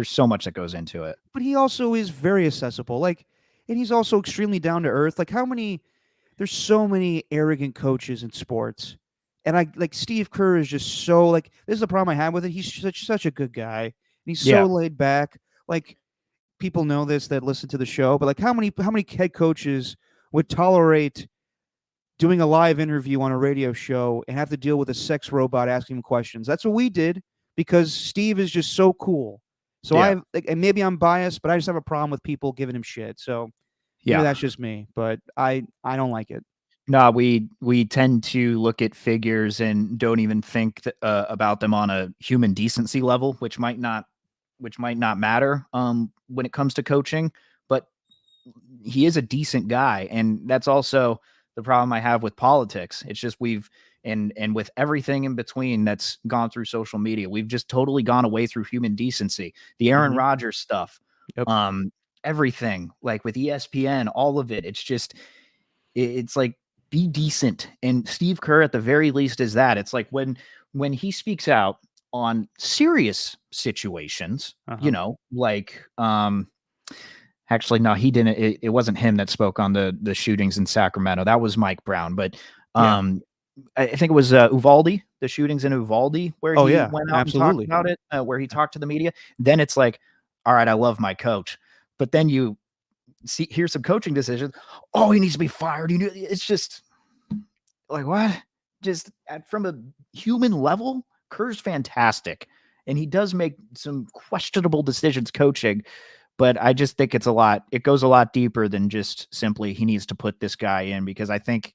so much that goes into it. But he also is very accessible. Like, and he's also extremely down to earth. Like, there's so many arrogant coaches in sports. And Steve Kerr is just so like, this is the problem I have with it. He's such a good guy. And he's so laid back. Like, people know this that listen to the show, but like how many head coaches would tolerate doing a live interview on a radio show and have to deal with a sex robot asking him questions? That's what we did because Steve is just so cool. So and maybe I'm biased, but I just have a problem with people giving him shit. So maybe that's just me, but I don't like it. No, we tend to look at figures and don't even think about them on a human decency level, which might not matter when it comes to coaching. But he is a decent guy, and that's also the problem I have with politics. It's just and with everything in between that's gone through social media, we've just totally gone away through human decency. The Aaron Rodgers stuff, everything like with ESPN, all of it. It's just it's like, be decent. And Steve Kerr, at the very least, is that. It's like when he speaks out on serious situations, you know, like actually, no, he didn't. It wasn't him that spoke on the shootings in Sacramento. That was Mike Brown. But I think it was Uvalde, the shootings in Uvalde, where he went out and talked about it, where he talked to the media. Then it's like, all right, I love my coach. But then you here's some coaching decisions. Oh, he needs to be fired. It's just like, what? Just from a human level, Kerr's fantastic, and he does make some questionable decisions coaching. But I just think it goes a lot deeper than just simply he needs to put this guy in, because I think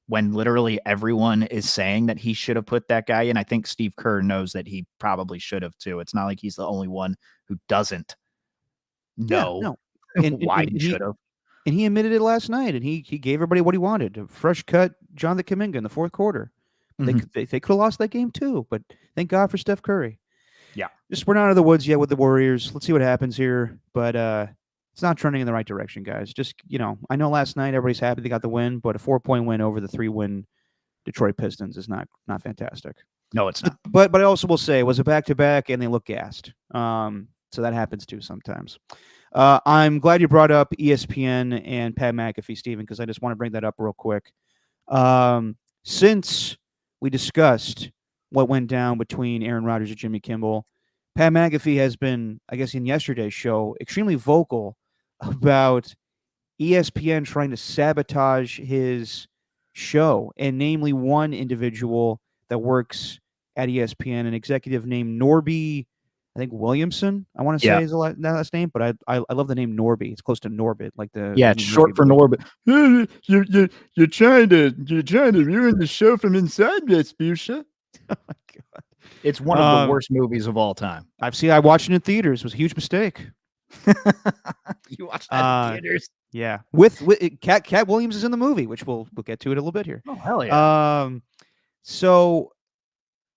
when literally everyone is saying that he should have put that guy in, I think Steve Kerr knows that he probably should have too. It's not like he's the only one who doesn't know why he should have. And he admitted it last night, and he gave everybody what he wanted. A fresh cut Jonathan Kuminga in the fourth quarter. They could have lost that game too, but thank God for Steph Curry. Yeah. We're not out of the woods yet with the Warriors. Let's see what happens here. But it's not trending in the right direction, guys. Just, I know last night everybody's happy they got the win, but a 4-point win over the 3-win Detroit Pistons is not fantastic. No, it's not. But I also will say it was a back-to-back, and they look gassed. So that happens too sometimes. I'm glad you brought up ESPN and Pat McAfee, Steven, because I just want to bring that up real quick. Since we discussed what went down between Aaron Rodgers and Jimmy Kimmel, Pat McAfee has been, I guess in yesterday's show, extremely vocal about ESPN trying to sabotage his show, and namely one individual that works at ESPN, an executive named Norby, I think Williamson, I want to say is the last name, but I love the name Norby. It's close to Norbit, like the it's short for Norbit. You're trying to ruin the show from inside, Vespuccia. Oh my God. It's one of the worst movies of all time. I watched it in theaters. It was a huge mistake. You watched that in theaters? Yeah. With Katt Williams is in the movie, which we'll get to it a little bit here. Oh, hell yeah. So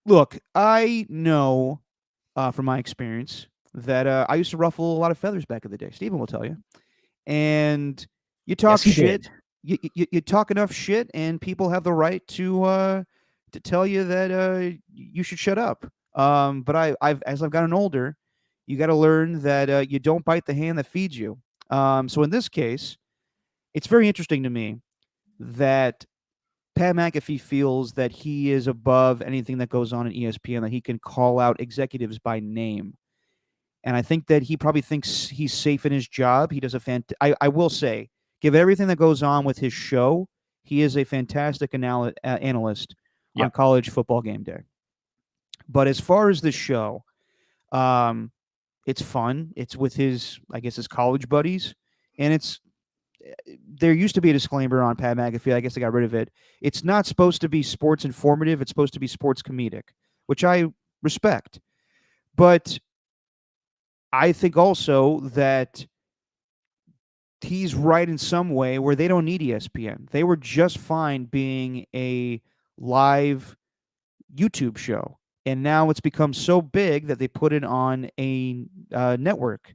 look, I know from my experience that I used to ruffle a lot of feathers back in the day. Steven will tell you. And you talk shit. you talk enough shit, and people have the right to tell you that you should shut up. But I've as I've gotten older, you got to learn that you don't bite the hand that feeds you. So in this case, it's very interesting to me that Pat McAfee feels that he is above anything that goes on in ESPN, that he can call out executives by name. And I think that he probably thinks he's safe in his job. He does I will say, give everything that goes on with his show, he is a fantastic analyst on Yep. college football game day. But as far as the show, um, it's fun. It's with his, I guess, his college buddies, and it's there used to be a disclaimer on Pat McAfee. I guess they got rid of it. It's not supposed to be sports informative. It's supposed to be sports comedic, which I respect. But I think also that he's right in some way where they don't need ESPN. They were just fine being a live YouTube show. And now it's become so big that they put it on a network.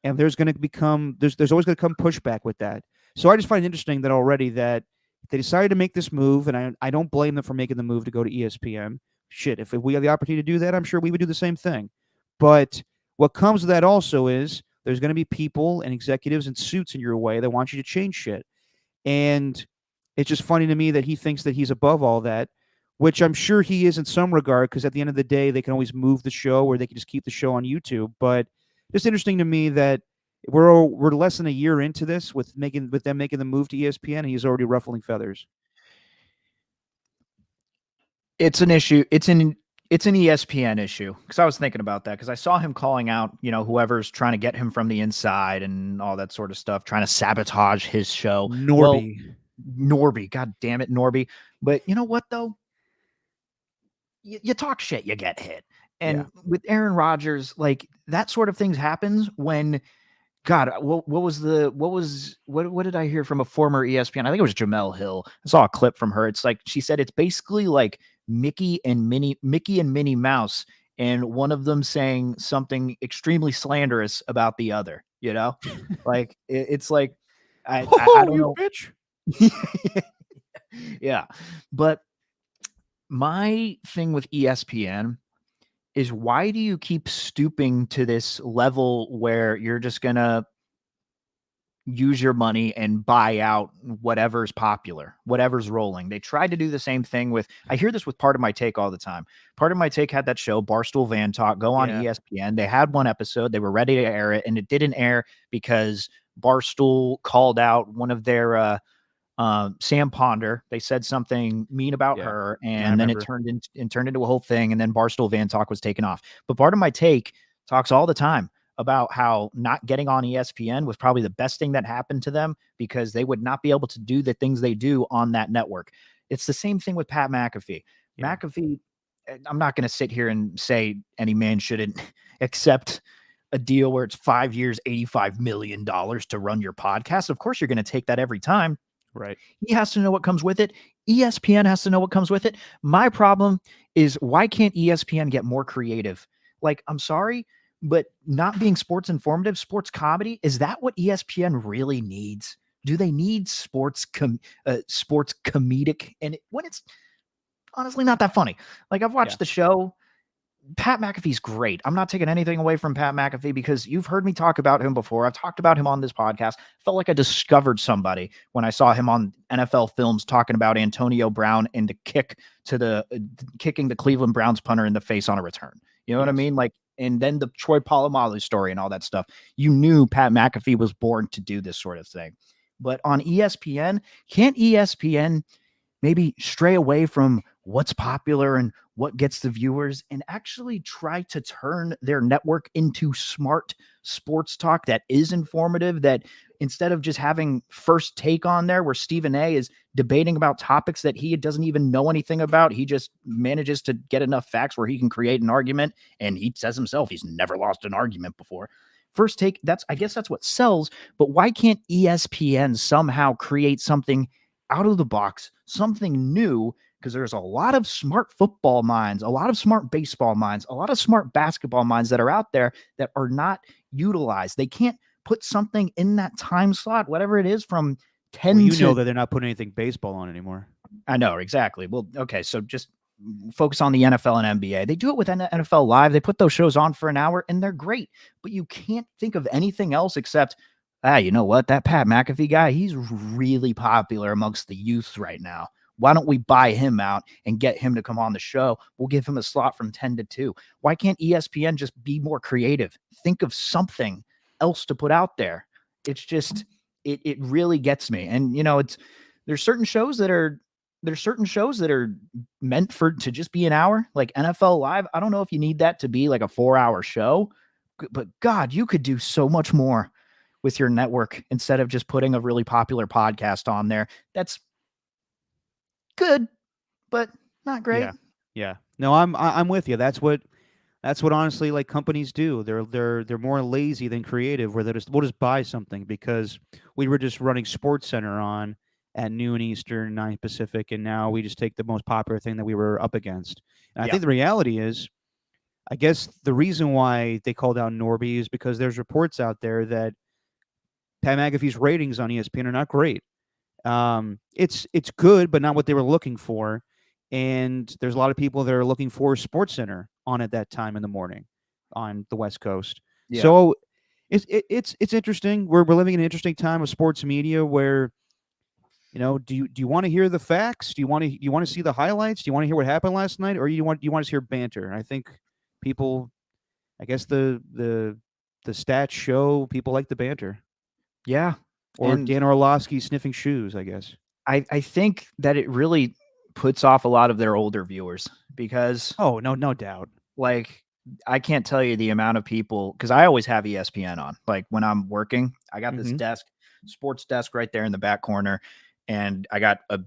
And there's going to become there's always going to come pushback with that. So I just find it interesting that already that they decided to make this move, and I don't blame them for making the move to go to ESPN. Shit, if we have the opportunity to do that, I'm sure we would do the same thing. But what comes with that also is there's going to be people and executives in suits in your way that want you to change shit. And it's just funny to me that he thinks that he's above all that, which I'm sure he is in some regard, because at the end of the day, they can always move the show or they can just keep the show on YouTube. But it's interesting to me that we're less than a year into this with them making the move to ESPN, and he's already ruffling feathers. It's an issue. It's an ESPN issue, because I was thinking about that, because I saw him calling out, whoever's trying to get him from the inside and all that sort of stuff, trying to sabotage his show. Norby. Norby, god damn it, Norby. But you know what though? You talk shit, you get hit. And with Aaron Rodgers, like that sort of things happens when, God, what did I hear from a former ESPN? I think it was Jamel Hill. I saw a clip from her. It's like she said it's basically like Mickey and Minnie Mouse, and one of them saying something extremely slanderous about the other. Like it's like I don't know, bitch. Yeah, but my thing with ESPN is, why do you keep stooping to this level where you're just going to use your money and buy out whatever's popular, whatever's rolling? They tried to do the same thing with, I hear this with Part of My Take all the time. Part of My Take had that show, Barstool Van Talk, go on ESPN. They had one episode, they were ready to air it, and it didn't air because Barstool called out one of their Sam Ponder. They said something mean about her, and then it turned into a whole thing, and then Barstool Van Talk was taken off. But Part of My Take talks all the time about how not getting on ESPN was probably the best thing that happened to them, because they would not be able to do the things they do on that network. It's the same thing with Pat McAfee. McAfee, I'm not going to sit here and say any man shouldn't accept a deal where it's 5 years, $85 million to run your podcast. Of course, you're going to take that every time. Right. He has to know what comes with it. ESPN has to know what comes with it. My problem is, why can't ESPN get more creative? Like, I'm sorry, but not being sports informative, sports comedy, is that what ESPN really needs? Do they need sports comedic? And when it's honestly not that funny. Like, I've watched the show. Pat McAfee's great. I'm not taking anything away from Pat McAfee, because you've heard me talk about him before. I've talked about him on this podcast. Felt like I discovered somebody when I saw him on NFL Films talking about Antonio Brown and the kick to kicking the Cleveland Browns punter in the face on a return. You know what I mean? Like, and then the Troy Polamalu story and all that stuff. You knew Pat McAfee was born to do this sort of thing. But on ESPN, can't ESPN maybe stray away from what's popular and what gets the viewers, and actually try to turn their network into smart sports talk that is informative, that instead of just having First Take on there where Stephen A is debating about topics that he doesn't even know anything about, he just manages to get enough facts where he can create an argument, and he says himself he's never lost an argument before. First Take, I guess that's what sells. But why can't ESPN somehow create something out of the box, something new? Because there's a lot of smart football minds, a lot of smart baseball minds, a lot of smart basketball minds that are out there that are not utilized. They can't put something in that time slot, whatever it is, from Well, you know that they're not putting anything baseball on anymore. I know, exactly. Well, okay, so just focus on the NFL and NBA. They do it with NFL Live. They put those shows on for an hour, and they're great. But you can't think of anything else except, you know what? That Pat McAfee guy, he's really popular amongst the youth right now. Why don't we buy him out and get him to come on the show? We'll give him a slot from 10 to 2. Why can't ESPN just be more creative? Think of something else to put out there. It's just, it really gets me. And, you know, there's certain shows that are meant to just be an hour, like NFL Live. I don't know if you need that to be like a 4-hour show, but God, you could do so much more with your network instead of just putting a really popular podcast on there. That's good, but not great. Yeah. No, I'm with you. That's what honestly like companies do. They're more lazy than creative, where we'll just buy something because we were just running Sports Center on at noon Eastern, 9 Pacific, and now we just take the most popular thing that we were up against. And I think the reality is, I guess the reason why they called out Norby is because there's reports out there that Pat McAfee's ratings on ESPN are not great. It's good, but not what they were looking for. And there's a lot of people that are looking for Sports Center on at that time in the morning on the West Coast. Yeah. So it's interesting. We're living in an interesting time of sports media where, you know, do you want to hear the facts? Do you want to see the highlights? Do you want to hear what happened last night, or you want to hear banter? And I think people, I guess the stats show people like the banter. Yeah. Or Dan Orlovsky sniffing shoes, I guess. I think that it really puts off a lot of their older viewers because no doubt. Like, I can't tell you the amount of people, because I always have ESPN on. Like when I'm working, I got this sports desk right there in the back corner, and I got a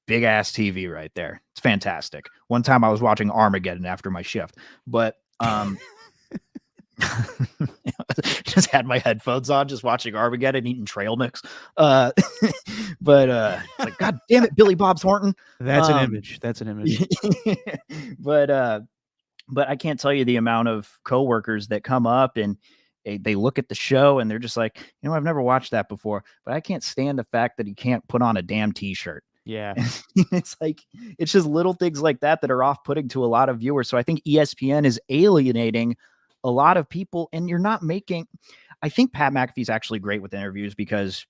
big ass TV right there. It's fantastic. One time I was watching Armageddon after my shift, but just had my headphones on, just watching Armageddon, eating trail mix. But like, God damn it, Billy Bob Thornton. That's an image. That's an image. But I can't tell you the amount of coworkers that come up and they look at the show and they're just like, you know, I've never watched that before, but I can't stand the fact that he can't put on a damn t-shirt. Yeah. It's like, it's just little things like that that are off-putting to a lot of viewers. So I think ESPN is alienating a lot of people, and you're not making, I think Pat McAfee's actually great with interviews because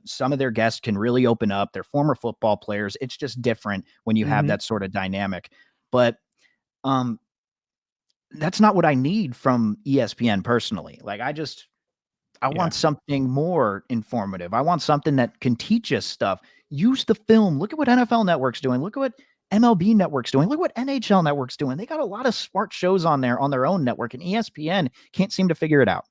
some of their guests can really open up. They're former football players. It's just different when you have that sort of dynamic, but that's not what I need from ESPN personally. Like, I want something more informative. I want something that can teach us stuff. Use the film. Look at what NFL Network's doing. Look at what MLB Network's doing. Look what NHL Network's doing. They got a lot of smart shows on there on their own network, and ESPN can't seem to figure it out.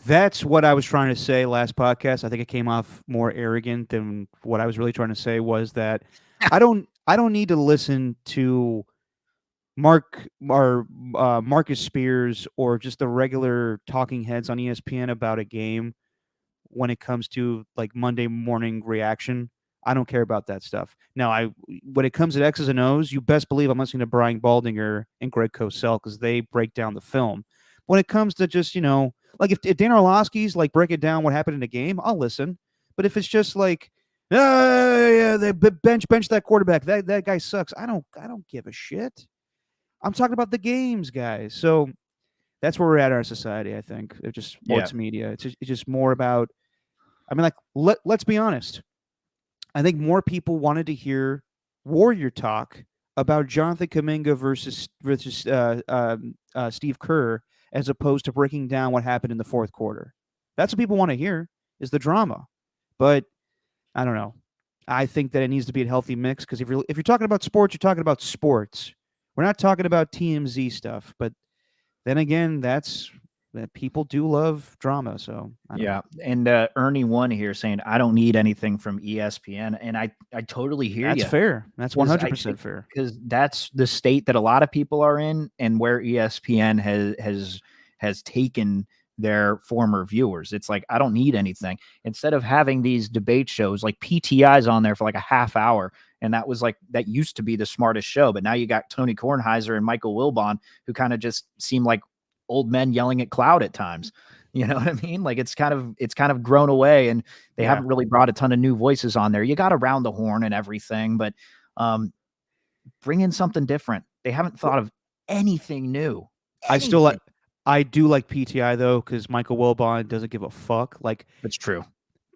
That's what I was trying to say last podcast. I think it came off more arrogant than what I was really trying to say was that I don't need to listen to Marcus Spears or just the regular talking heads on ESPN about a game when it comes to like Monday morning reaction. I don't care about that stuff. Now, when it comes to X's and O's, you best believe I'm listening to Brian Baldinger and Greg Cosell because they break down the film. When it comes to just, you know, like if Dan Orlovsky's like break it down what happened in a game, I'll listen. But if it's just like, they bench that quarterback, that guy sucks, I don't give a shit. I'm talking about the games, guys. So that's where we're at in our society, I think. It's just sports media. It's just more about, I mean, like, let's be honest. I think more people wanted to hear Warrior talk about Jonathan Kuminga versus Steve Kerr as opposed to breaking down what happened in the fourth quarter. That's what people want to hear, is the drama. But I don't know. I think that it needs to be a healthy mix because if you're talking about sports, you're talking about sports. We're not talking about TMZ stuff, but then again, that people do love drama. So I don't know. And Ernie One here saying I don't need anything from ESPN, and I totally hear you. That's fair. That's 100% fair because that's the state that a lot of people are in, and where ESPN has taken their former viewers. It's like, I don't need anything. Instead of having these debate shows, like PTI's on there for like a half hour, and that used to be the smartest show, but now you got Tony Kornheiser and Michael Wilbon, who kind of just seem like old men yelling at cloud at times. You know what I mean? Like it's kind of grown away, and they haven't really brought a ton of new voices on there. You got around the horn and everything, but bring in something different. They haven't thought of anything new. I do like PTI though, because Michael Wilbon doesn't give a fuck. Like, that's true.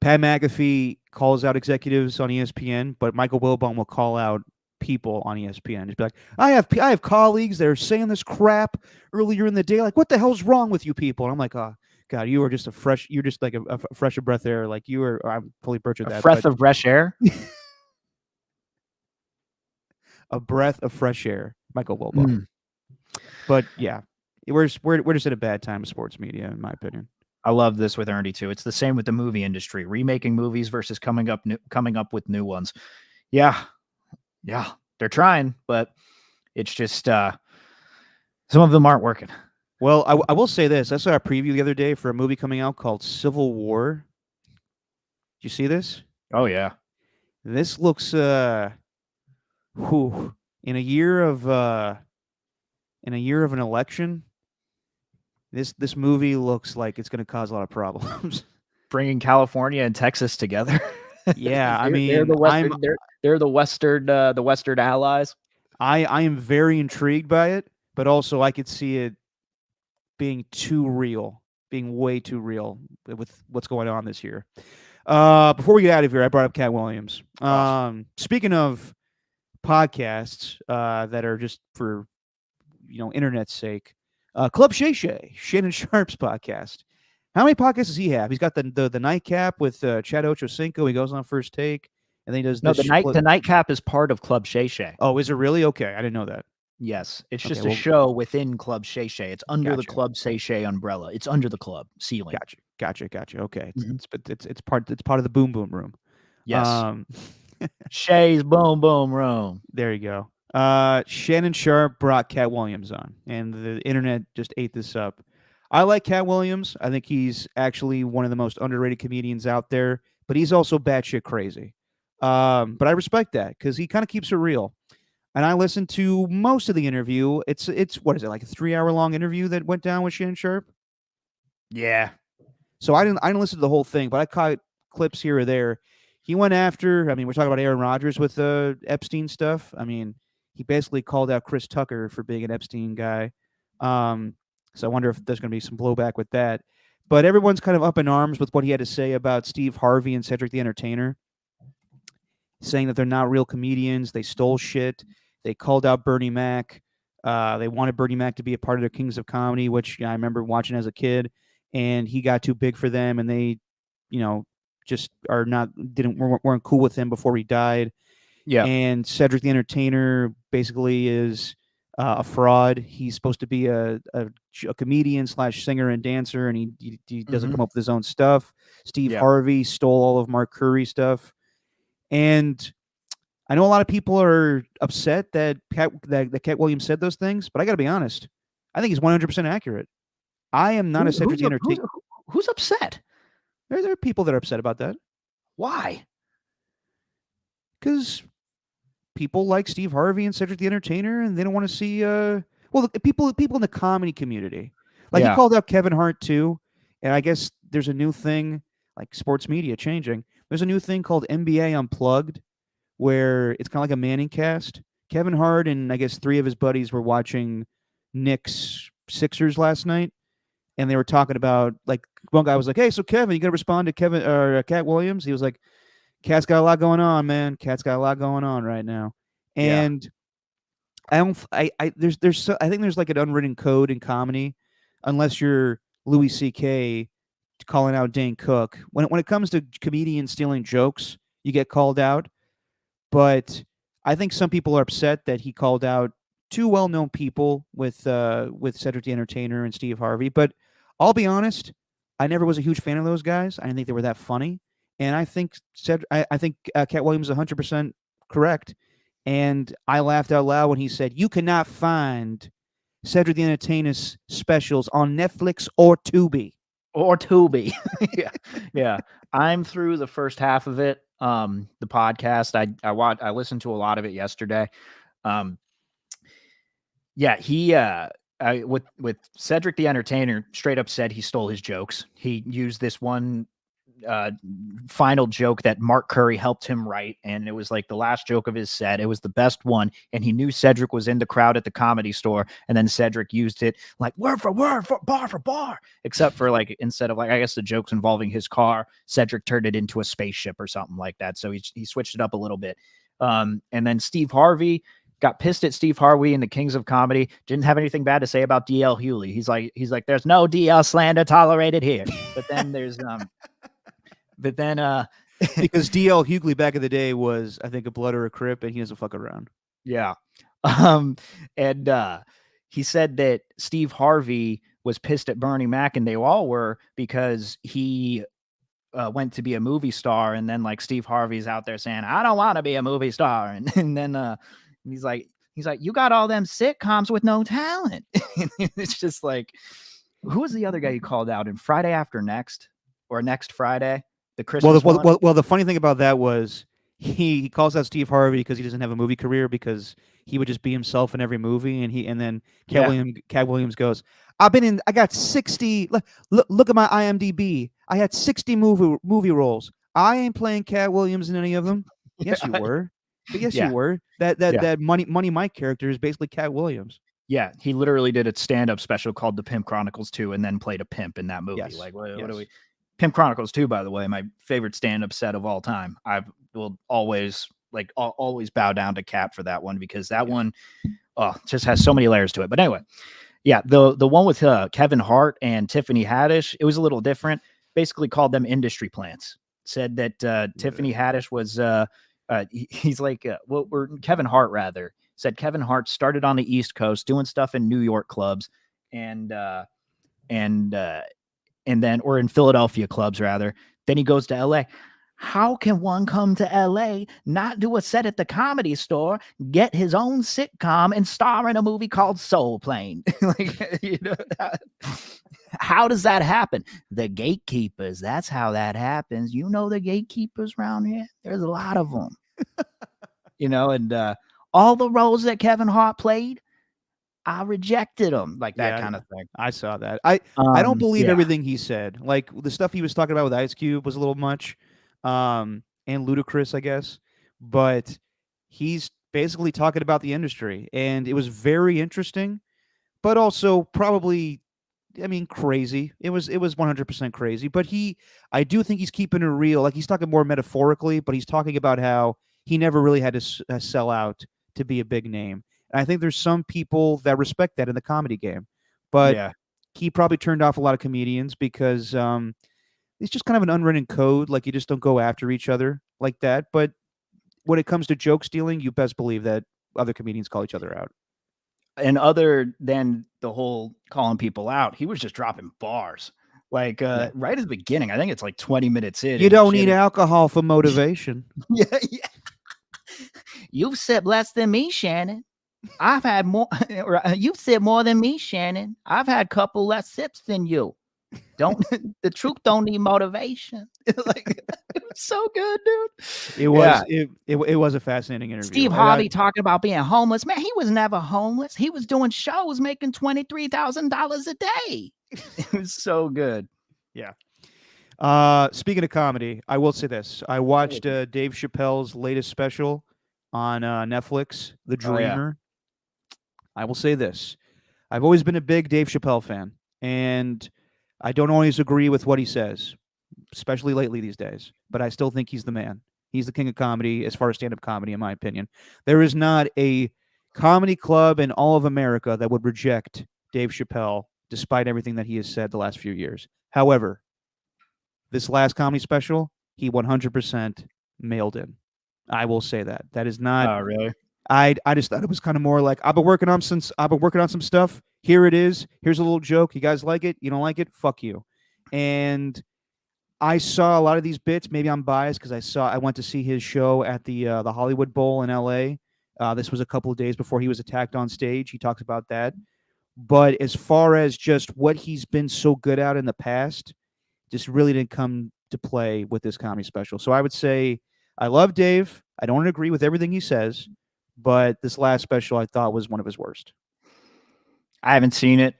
Pat McAfee calls out executives on ESPN, but Michael Wilbon will call out people on ESPN. Just be like, I have colleagues that are saying this crap earlier in the day. Like, what the hell's wrong with you people? And I'm like, oh God, you're just like a fresh of breath air. Like you are. I'm fully butchered that. A breath of fresh air. A breath of fresh air, Michael Wilbon. But yeah, we're just at a bad time of sports media, in my opinion. I love this with Ernie too. It's the same with the movie industry, remaking movies versus coming up with new ones. Yeah, they're trying, but it's just some of them aren't working. Well, I will say this: I saw a preview the other day for a movie coming out called Civil War. Did you see this? Oh yeah, this looks in a year of an election. This movie looks like it's going to cause a lot of problems. Bringing California and Texas together. Yeah, I mean, they're the Western allies. I am very intrigued by it, but also I could see it being way too real with what's going on this year. Before we get out of here, I brought up Katt Williams. Speaking of podcasts that are just for internet's sake. Club Shay, Shannon Sharp's podcast. How many podcasts does he have? He's got the Nightcap with Chad Ochocinco. He goes on First Take, and then he does the Nightcap is part of Club Shay. Oh, is it really? Okay, I didn't know that. Yes, it's just a show within Club Shay. It's under the Club Shay umbrella. It's under the club ceiling. Gotcha. Okay, it's part of the Boom Boom Room. Yes. Shay's Boom Boom Room. There you go. Shannon Sharp brought Katt Williams on, and the internet just ate this up. I like Katt Williams. I think he's actually one of the most underrated comedians out there, but he's also batshit crazy. But I respect that because he kind of keeps it real. And I listened to most of the interview. It's what is it, like a 3-hour long interview that went down with Shannon Sharp? Yeah. So I didn't listen to the whole thing, but I caught clips here or there. He went after, I mean, we're talking about Aaron Rodgers with the Epstein stuff. I mean, he basically called out Chris Tucker for being an Epstein guy. So I wonder if there's going to be some blowback with that. But everyone's kind of up in arms with what he had to say about Steve Harvey and Cedric the Entertainer, saying that they're not real comedians. They stole shit. They called out Bernie Mac. They wanted Bernie Mac to be a part of their Kings of Comedy, which I remember watching as a kid. And he got too big for them, and they, just weren't cool with him before he died. Yeah. And Cedric the Entertainer basically is a fraud. He's supposed to be a comedian / singer and dancer, and he doesn't come up with his own stuff. Steve Harvey stole all of Mark Curry's stuff. And I know a lot of people are upset that Katt Williams said those things, but I got to be honest. I think he's 100% accurate. I am not a Cedric the Entertainer. Who's upset? There are people that are upset about that. Why? Because people like Steve Harvey and Cedric the Entertainer, and they don't want to see people in the comedy community. Like he called out Kevin Hart too, and I guess there's a new thing, like sports media changing. There's a new thing called NBA Unplugged, where it's kind of like a Manning cast. Kevin Hart and I guess 3 of his buddies were watching Knicks Sixers last night, and they were talking about, like, one guy was like, "Hey, so Kevin, you gonna respond to Katt Williams?" He was like, "Katt's got a lot going on, man. Katt's got a lot going on right now." And I think there's like an unwritten code in comedy, unless you're Louis C.K. calling out Dane Cook. When it comes to comedians stealing jokes, you get called out. But I think some people are upset that he called out 2 well-known people with Cedric the Entertainer and Steve Harvey. But I'll be honest, I never was a huge fan of those guys. I didn't think they were that funny. And I think Katt Williams is 100% correct. And I laughed out loud when he said, "You cannot find Cedric the Entertainer's specials on Netflix or Tubi." Yeah. I'm through the first half of it. The podcast, I listened to a lot of it yesterday. He with Cedric the Entertainer, straight up said he stole his jokes. He used this one final joke that Mark Curry helped him write, and it was like the last joke of his set. It was the best one, and he knew Cedric was in the crowd at the Comedy Store, and then Cedric used it like word for word, for bar, except for like instead of like I guess the jokes involving his car, Cedric turned it into a spaceship or something like that. So he switched it up a little bit. And then Steve Harvey got pissed at Steve Harvey and the Kings of Comedy. Didn't have anything bad to say about DL Hughley. He's like, there's no DL slander tolerated here. But then there's because DL Hughley back in the day was, I think, a blood or a crip, and he doesn't fuck around. Yeah. He said that Steve Harvey was pissed at Bernie Mac, and they all were, because he went to be a movie star, and then like Steve Harvey's out there saying, I don't want to be a movie star. And then he's like, you got all them sitcoms with no talent. It's just like, who was the other guy you called out in Friday After Next or Next Friday? The Christmas one? Well, the funny thing about that was he calls out Steve Harvey because he doesn't have a movie career, because he would just be himself in every movie. And then Katt Williams goes, I got 60. Look at my IMDb. I had 60 movie roles. I ain't playing Katt Williams in any of them. Yes, you were. But yes, you were. That Money Mike character is basically Katt Williams. Yeah, he literally did a stand-up special called The Pimp Chronicles 2, and then played a pimp in that movie. Yes. Like, what do we? Pimp Chronicles 2, by the way, my favorite stand-up set of all time. I will always bow down to Katt for that one, because that one just has so many layers to it. But anyway, yeah, the one with Kevin Hart and Tiffany Haddish, it was a little different. Basically called them industry plants. Said that Tiffany Haddish was he's like or Kevin Hart rather said Kevin Hart started on the East Coast doing stuff in New York clubs and then, or in Philadelphia clubs rather. Then he goes to LA. How can one come to LA, not do a set at the Comedy Store, get his own sitcom, and star in a movie called Soul Plane? How does that happen? The gatekeepers. That's how that happens. You know the gatekeepers around here? There's a lot of them. And all the roles that Kevin Hart played, I rejected him, like that kind of thing. I saw that. I don't believe everything he said. Like the stuff he was talking about with Ice Cube was a little much, and ludicrous, I guess. But he's basically talking about the industry, and it was very interesting, but also probably, I mean, crazy. It was 100% crazy. But I do think he's keeping it real. Like he's talking more metaphorically, but he's talking about how he never really had to sell out to be a big name. And I think there's some people that respect that in the comedy game, but he probably turned off a lot of comedians because it's just kind of an unwritten code. Like you just don't go after each other like that. But when it comes to joke stealing, you best believe that other comedians call each other out. And other than the whole calling people out, he was just dropping bars. Like right at the beginning, I think it's like 20 minutes in. You don't need alcohol for motivation. Yeah. You've sipped less than me, Shannon. I've had more. You've sipped more than me, Shannon. I've had a couple less sips than you. The truth don't need motivation. Like, it was so good, dude. It was it was a fascinating interview. Steve Harvey talking about being homeless. Man, he was never homeless. He was doing shows making $23,000 a day. It was so good. Yeah. Speaking of comedy, I will say this. I watched Dave Chappelle's latest special on Netflix, The Dreamer. I will say this. I've always been a big Dave Chappelle fan, and I don't always agree with what he says, especially lately these days, but I still think he's the man. He's the king of comedy as far as stand-up comedy, in my opinion. There is not a comedy club in all of America that would reject Dave Chappelle, despite everything that he has said the last few years. However, this last comedy special, he 100% mailed in. I will say that. That is not. Oh, really? I just thought it was kind of more like I've been working on some stuff. Here it is. Here's a little joke. You guys like it? You don't like it? Fuck you. And I saw a lot of these bits. Maybe I'm biased because I went to see his show at the Hollywood Bowl in LA. This was a couple of days before he was attacked on stage. He talks about that. But as far as just what he's been so good at in the past, just really didn't come to play with this comedy special. So I would say I love Dave. I don't agree with everything he says, but this last special I thought was one of his worst. I haven't seen it.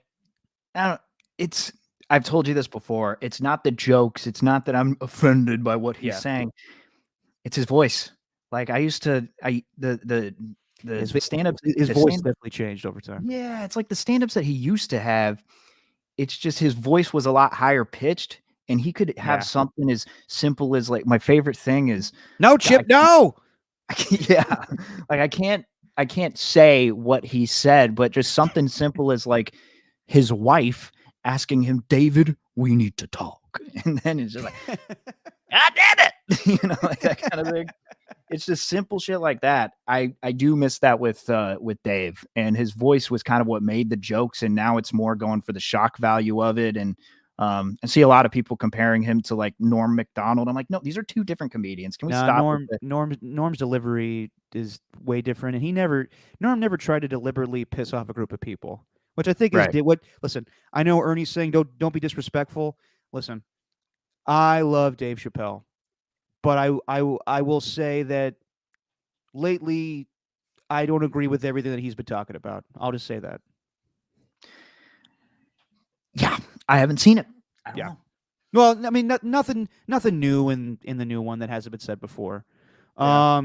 I've told you this before. It's not the jokes. It's not that I'm offended by what he's saying. It's his voice. Like the stand-ups. His voice definitely changed over time. Yeah, it's like the stand-ups that he used to have. It's just his voice was a lot higher pitched, and he could have something as simple as like my favorite thing is no Chip, no. Yeah, like I can't say what he said, but just something simple as like his wife asking him, David, we need to talk. And then it's just like, God damn it. Like that kind of thing. It's just simple shit like that. I do miss that with Dave, and his voice was kind of what made the jokes. And now it's more going for the shock value of it. And I see a lot of people comparing him to like Norm Macdonald. I'm like, no, these are two different comedians. Can we stop? Norm's delivery is way different. And Norm never tried to deliberately piss off a group of people. Which I think listen, I know Ernie's saying don't be disrespectful. Listen, I love Dave Chappelle, but I will say that lately I don't agree with everything that he's been talking about. I'll just say that. Yeah, I haven't seen it. I don't know. Well, I mean, nothing new in the new one that hasn't been said before. All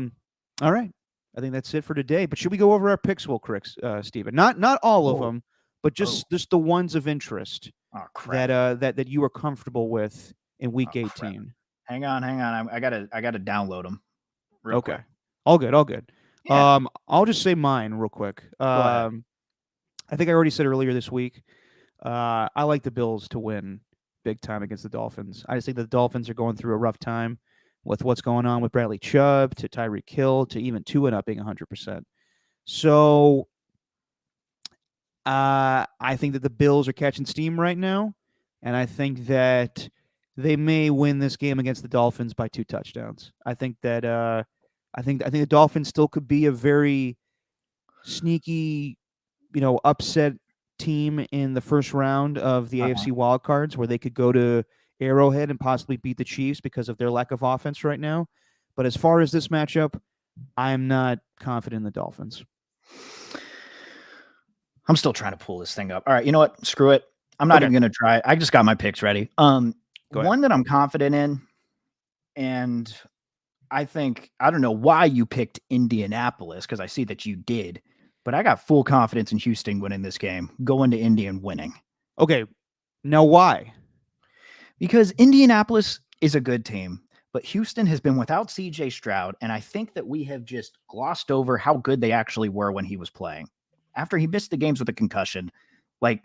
right, I think that's it for today. But should we go over our picks, Steven? Not all of them. But just the ones of interest that you are comfortable with in Week 18. Crap. Hang on. I gotta download them. Okay, quick. all good. Yeah. I'll just say mine real quick. I think I already said earlier this week. I like the Bills to win big time against the Dolphins. I just think the Dolphins are going through a rough time with what's going on with Bradley Chubb to Tyreek Hill to even Tua not being 100%. So. I think that the Bills are catching steam right now, and I think that they may win this game against the Dolphins by 2 touchdowns. I think that I think the Dolphins still could be a very sneaky, upset team in the first round of the AFC wildcards, where they could go to Arrowhead and possibly beat the Chiefs because of their lack of offense right now. But as far as this matchup, I'm not confident in the Dolphins. I'm still trying to pull this thing up. All right, you know what? Screw it. I'm not even going to try. I just got my picks ready. One that I'm confident in, and I don't know why you picked Indianapolis, because I see that you did, but I got full confidence in Houston winning this game, going to Indy and winning. Okay, now why? Because Indianapolis is a good team, but Houston has been without CJ Stroud, and I think that we have just glossed over how good they actually were when he was playing. After he missed the games with a concussion, like,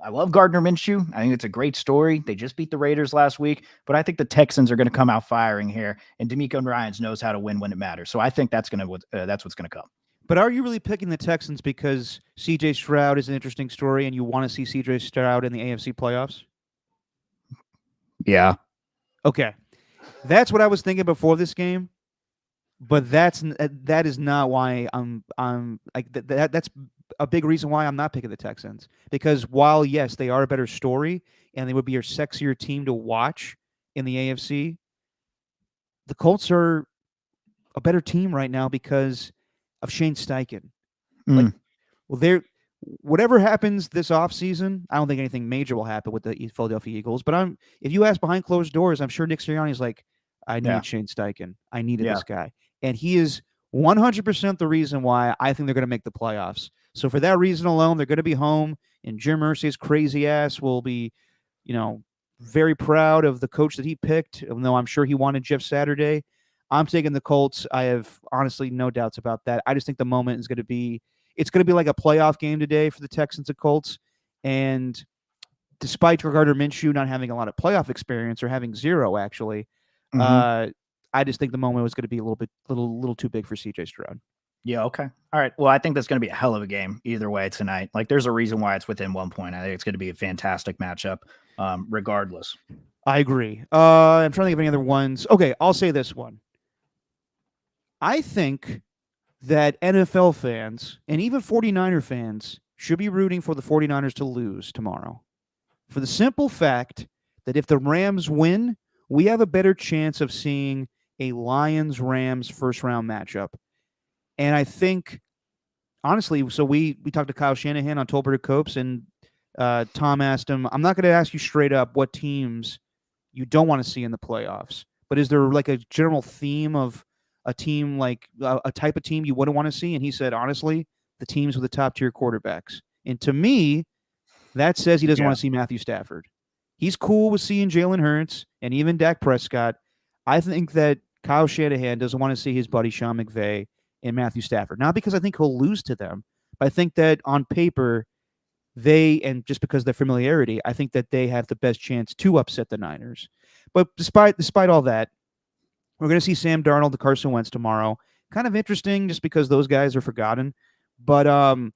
I love Gardner Minshew. I think it's a great story. They just beat the Raiders last week, but I think the Texans are going to come out firing here, and DeMeco Ryans knows how to win when it matters. So I think that's what's going to come. But are you really picking the Texans because CJ Stroud is an interesting story and you want to see CJ Stroud in the AFC playoffs? Yeah. Okay. That's what I was thinking before this game. But that is not why I'm like that's a big reason why I'm not picking the Texans, because while yes they are a better story and they would be a sexier team to watch in the AFC, the Colts are a better team right now because of Shane Steichen. Like, well, whatever happens this offseason, I don't think anything major will happen with the Philadelphia Eagles. But if you ask behind closed doors, I'm sure Nick Sirianni's like, I need Shane Steichen. I needed this guy. And he is 100% the reason why I think they're going to make the playoffs. So for that reason alone, they're going to be home, and Jim Irsay's crazy ass will be, very proud of the coach that he picked, even though I'm sure he wanted Jeff Saturday. I'm taking the Colts. I have honestly no doubts about that. I just think the moment is going to be like a playoff game today for the Texans and Colts. And despite Gardner Minshew not having a lot of playoff experience, or having zero actually, I just think the moment was going to be a little too big for CJ Stroud. Yeah. Okay. All right. Well, I think that's going to be a hell of a game either way tonight. Like, there's a reason why it's within 1 point. I think it's going to be a fantastic matchup, regardless. I agree. I'm trying to think of any other ones. Okay, I'll say this one. I think that NFL fans and even 49er fans should be rooting for the 49ers to lose tomorrow, for the simple fact that if the Rams win, we have a better chance of seeing a Lions-Rams first-round matchup. And I think honestly, so we talked to Kyle Shanahan on Tolbert Copes, and Tom asked him, I'm not going to ask you straight up what teams you don't want to see in the playoffs, but is there like a general theme of a team, like a type of team you wouldn't want to see? And he said, honestly, the teams with the top tier quarterbacks. And to me, that says he doesn't want to see Matthew Stafford. He's cool with seeing Jalen Hurts and even Dak Prescott. I think that Kyle Shanahan doesn't want to see his buddy Sean McVay and Matthew Stafford. Not because I think he'll lose to them, but I think that on paper, and just because of their familiarity, I think that they have the best chance to upset the Niners. But despite all that, we're going to see Sam Darnold to Carson Wentz tomorrow. Kind of interesting just because those guys are forgotten. But I'm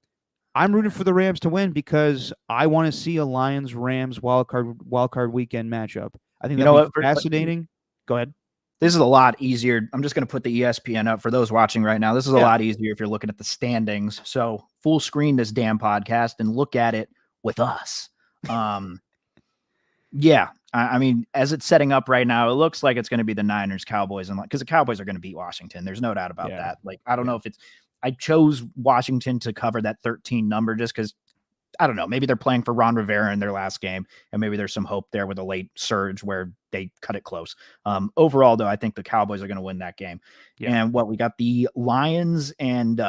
rooting for the Rams to win because I want to see a Lions-Rams wildcard weekend matchup. I think that'll be fascinating. Go ahead. This is a lot easier. I'm just going to put the ESPN up for those watching right now. This is a lot easier if you're looking at the standings. So full screen this damn podcast and look at it with us. Yeah. I mean, as it's setting up right now, it looks like it's going to be the Niners, Cowboys, and because the Cowboys are going to beat Washington. There's no doubt about that. Like, I don't know if I chose Washington to cover that 13 number just because, I don't know, maybe they're playing for Ron Rivera in their last game, and maybe there's some hope there with a late surge where they cut it close. Overall, though, I think the Cowboys are going to win that game. Yeah. And we got the Lions and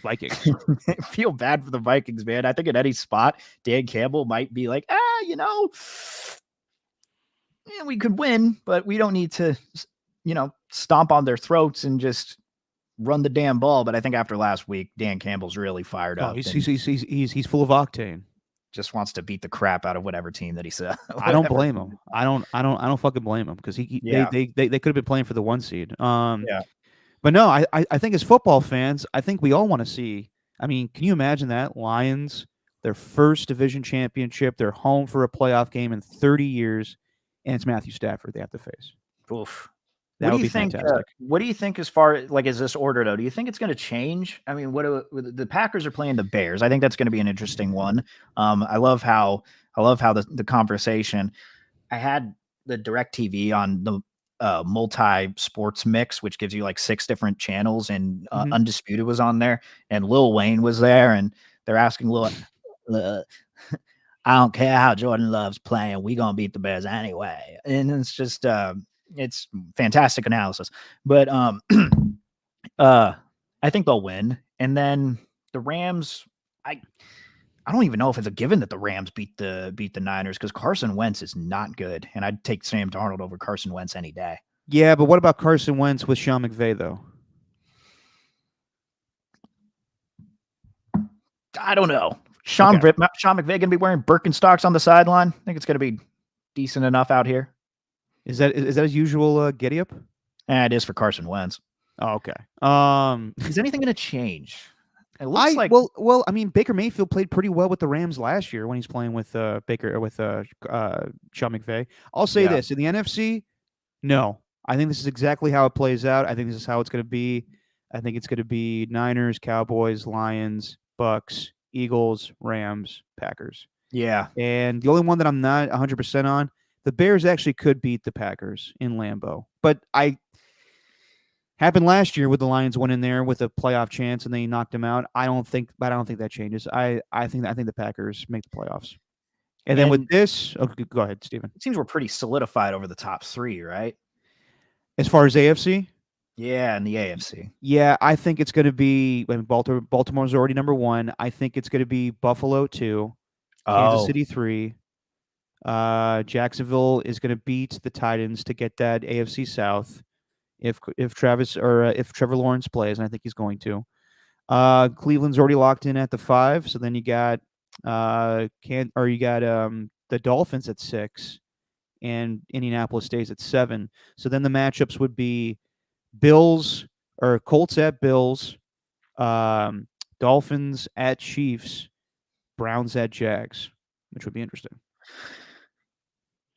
Vikings. I feel bad for the Vikings, man. I think at any spot, Dan Campbell might be like, we could win, but we don't need to, stomp on their throats and just run the damn ball. But I think after last week, Dan Campbell's really fired up. He's full of octane. Just wants to beat the crap out of whatever team that he said. I don't blame him. I don't fucking blame him because they could have been playing for the 1 seed. But no, I think as football fans, I think we all want to see. I mean, can you imagine that Lions, their first division championship, they're home for a playoff game in 30 years, and it's Matthew Stafford they have to face. Oof. That would be fantastic. What do you think as far as this order, though? Do you think it's going to change? I mean, the Packers are playing the Bears. I think that's going to be an interesting one. I love how the conversation. I had the DirecTV on the multi-sports mix, which gives you like 6 different channels, and Undisputed was on there, and Lil Wayne was there, and they're asking Lil, I don't care how Jordan Love's playing, we gonna beat the Bears anyway. And it's just it's fantastic analysis. But I think they'll win. And then the Rams, I don't even know if it's a given that the Rams beat the Niners, because Carson Wentz is not good. And I'd take Sam Darnold over Carson Wentz any day. Yeah, but what about Carson Wentz with Sean McVay, though? I don't know. Sean McVay going to be wearing Birkenstocks on the sideline? I think it's going to be decent enough out here. Is that his usual giddy up? It is for Carson Wentz. Oh, okay. Is anything going to change? It looks like well. I mean, Baker Mayfield played pretty well with the Rams last year when he's playing with Sean McVay. I'll say this in the NFC. No, I think this is exactly how it plays out. I think this is how it's going to be. I think it's going to be Niners, Cowboys, Lions, Bucks, Eagles, Rams, Packers. Yeah. And the only one that I'm not 100% on, the Bears actually could beat the Packers in Lambeau. But happened last year with the Lions went in there with a playoff chance and they knocked them out. I don't think that changes. I think the Packers make the playoffs. And then with this, okay, go ahead, Steven. It seems we're pretty solidified over the top 3, right? As far as AFC? Yeah, in the AFC. Yeah, I think it's going to be Baltimore's already number 1. I think it's going to be Buffalo 2, Kansas City 3. Jacksonville is going to beat the Titans to get that AFC South if Trevor Lawrence plays, and I think he's going to. Cleveland's already locked in at the 5, so then you got the Dolphins at 6, and Indianapolis stays at 7. So then the matchups would be Colts at Bills, Dolphins at Chiefs, Browns at Jags, which would be interesting.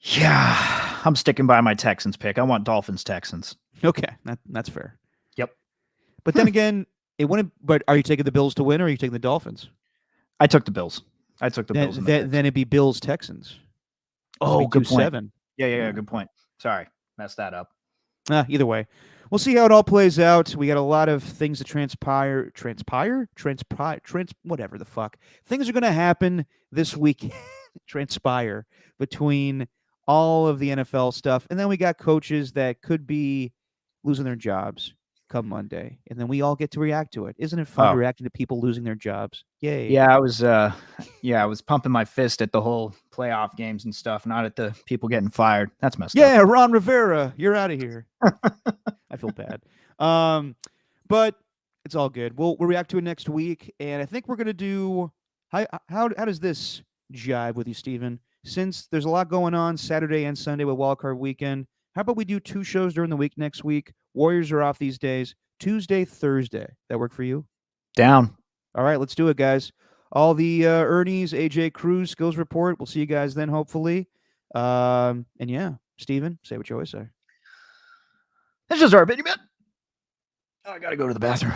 Yeah, I'm sticking by my Texans pick. I want Dolphins-Texans. Okay, that's fair. Yep. But then again, it wouldn't. But are you taking the Bills to win, or are you taking the Dolphins? I took the Bills. Bills. Then it'd be Bills-Texans. Oh, good point. 7. Yeah, good point. Sorry, messed that up. Either way. we'll see how it all plays out. We got a lot of things to transpire, whatever the fuck. Things are going to happen this week, transpire between all of the NFL stuff. And then we got coaches that could be losing their jobs come Monday. And then we all get to react to it. Isn't it fun reacting to people losing their jobs? Yay. Yeah, I was pumping my fist at the whole playoff games and stuff, not at the people getting fired. That's messed up. Yeah, Ron Rivera, you're out of here. I feel bad. But it's all good. We'll react to it next week. And I think we're going to do, how does this jive with you, Steven? Since there's a lot going on Saturday and Sunday with Wildcard Weekend, how about we do 2 shows during the week next week? Warriors are off these days. Tuesday, Thursday. That work for you? Down. All right, let's do it, guys. All the Ernie's, AJ Cruz skills report. We'll see you guys then, hopefully. And yeah, Steven, say what you always say. That's just our opinion, man. Oh, I got to go to the bathroom.